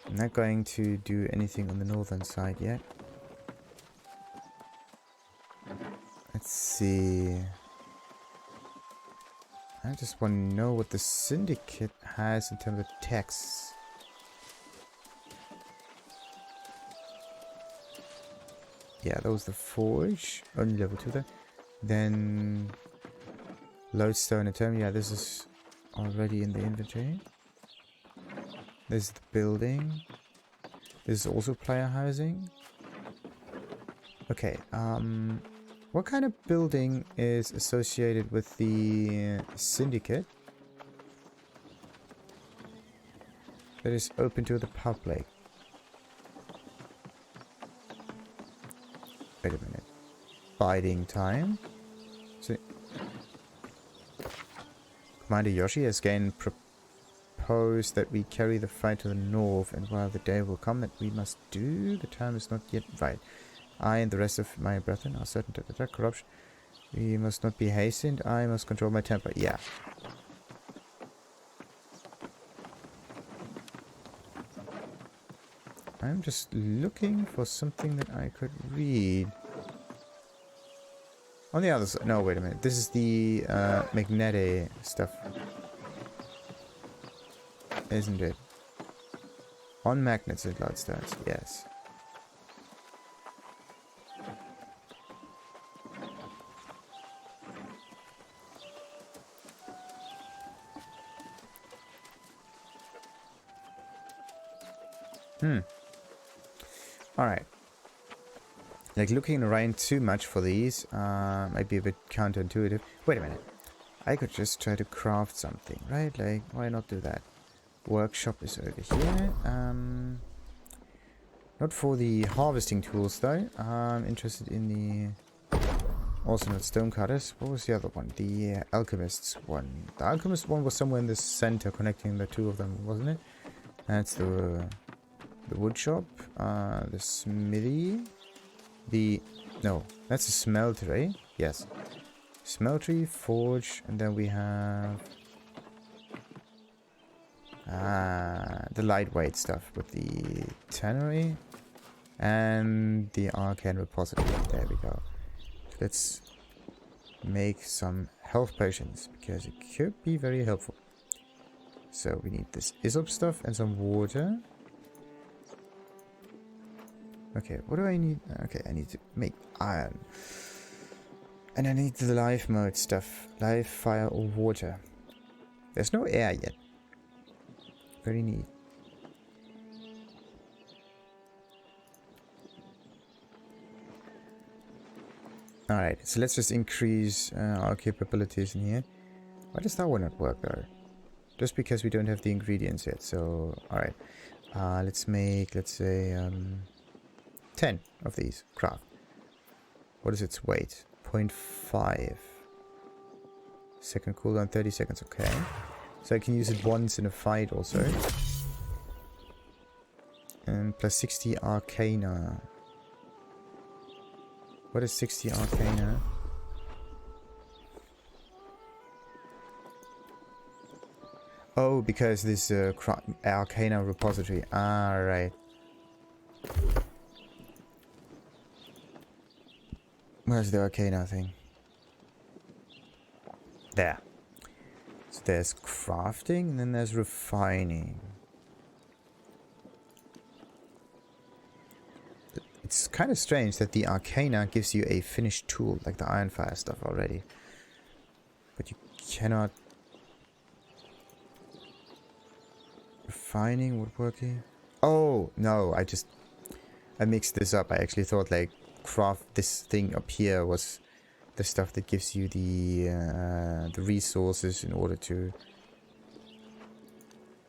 I'm not going to do anything on the northern side yet. Let's see. I just want to know what the Syndicate has in terms of texts. Yeah, that was the Forge. Only level 2 there. Then Lodestone Aeternum. Yeah, this is already in the inventory. This is the building. This is also player housing. Okay, what kind of building is associated with the Syndicate that is open to the public? Wait a minute. Biding time. So, Commander Yoshi has again proposed that we carry the fight to the north, and while the day will come that we must do, the time is not yet right. I and the rest of my brethren are certain to attack corruption. We must not be hastened. I must control my temper. Yeah. I'm just looking for something that I could read. On the other side. No, wait a minute. This is the magnetic stuff. Isn't it? On magnets and Lodestones. Yes. Alright. Like, looking around too much for these might be a bit counterintuitive. Wait a minute. I could just try to craft something, right? Like, why not do that? Workshop is over here. Not for the harvesting tools, though. I'm interested in the... Also not stone cutters. What was the other one? The alchemist's one. The alchemist one was somewhere in the center, connecting the two of them, wasn't it? That's the wood shop, the smithy, no, that's a smeltery, yes. Smeltery, forge, and then we have the lightweight stuff with the tannery and the Arcane Repository. There we go. Let's make some health potions, because it could be very helpful. So we need this Azoth stuff and some water. Okay, what do I need? Okay, I need to make iron. And I need the life mode stuff. Life, fire, or water. There's no air yet. Very neat. Alright, so let's just increase our capabilities in here. Why does that one not work though? Just because we don't have the ingredients yet, so... Alright. Let's make, let's say... 10 of these. Craft. What is its weight? 0.5. Second cooldown 30 seconds. Okay. So I can use it once in a fight also. And plus 60 Arcana. What is 60 Arcana? Oh, because this Arcana Repository. Alright. Where's the Arcana thing? There. So there's crafting, and then there's refining. It's kind of strange that the Arcana gives you a finished tool, like the Ironfire stuff already. But you cannot... Refining, woodworking... Oh, no, I mixed this up. I actually thought, like, craft this thing up here was the stuff that gives you the resources in order to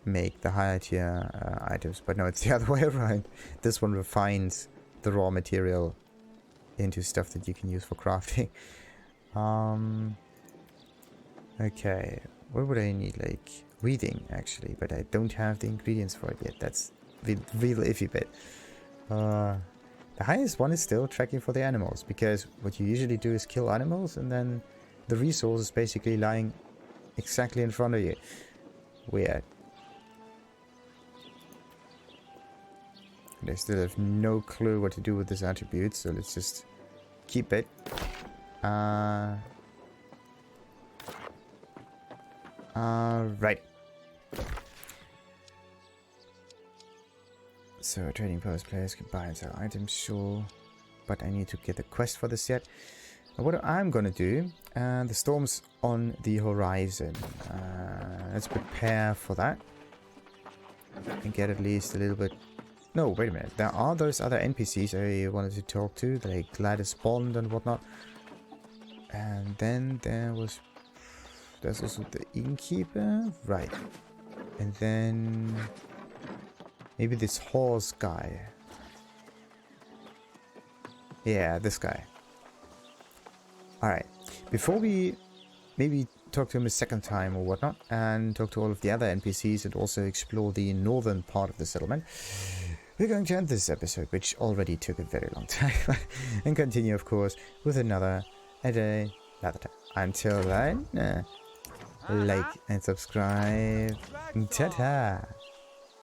make the higher tier items. But no, it's the other way around. This one refines the raw material into stuff that you can use for crafting. Okay, what would I need? Like reading, actually, but I don't have the ingredients for it yet. That's the real iffy bit. The highest one is still tracking for the animals, because what you usually do is kill animals and then the resource is basically lying exactly in front of you. Weird. And I still have no clue what to do with this attribute, so let's just keep it. Right. So trading post players can buy and sell items, sure. But I need to get the quest for this yet. What I'm gonna do, the storm's on the horizon. Let's prepare for that. And get at least a little bit... No, wait a minute. There are those other NPCs I wanted to talk to, like Gladys Bond and whatnot. And then there's also the innkeeper, right? And then maybe this horse guy. Yeah, this guy. Alright, before we maybe talk to him a second time or whatnot, and talk to all of the other NPCs and also explore the northern part of the settlement, we're going to end this episode, which already took a very long time, and continue, of course, with another time. Until then, like and subscribe. Ta-ta!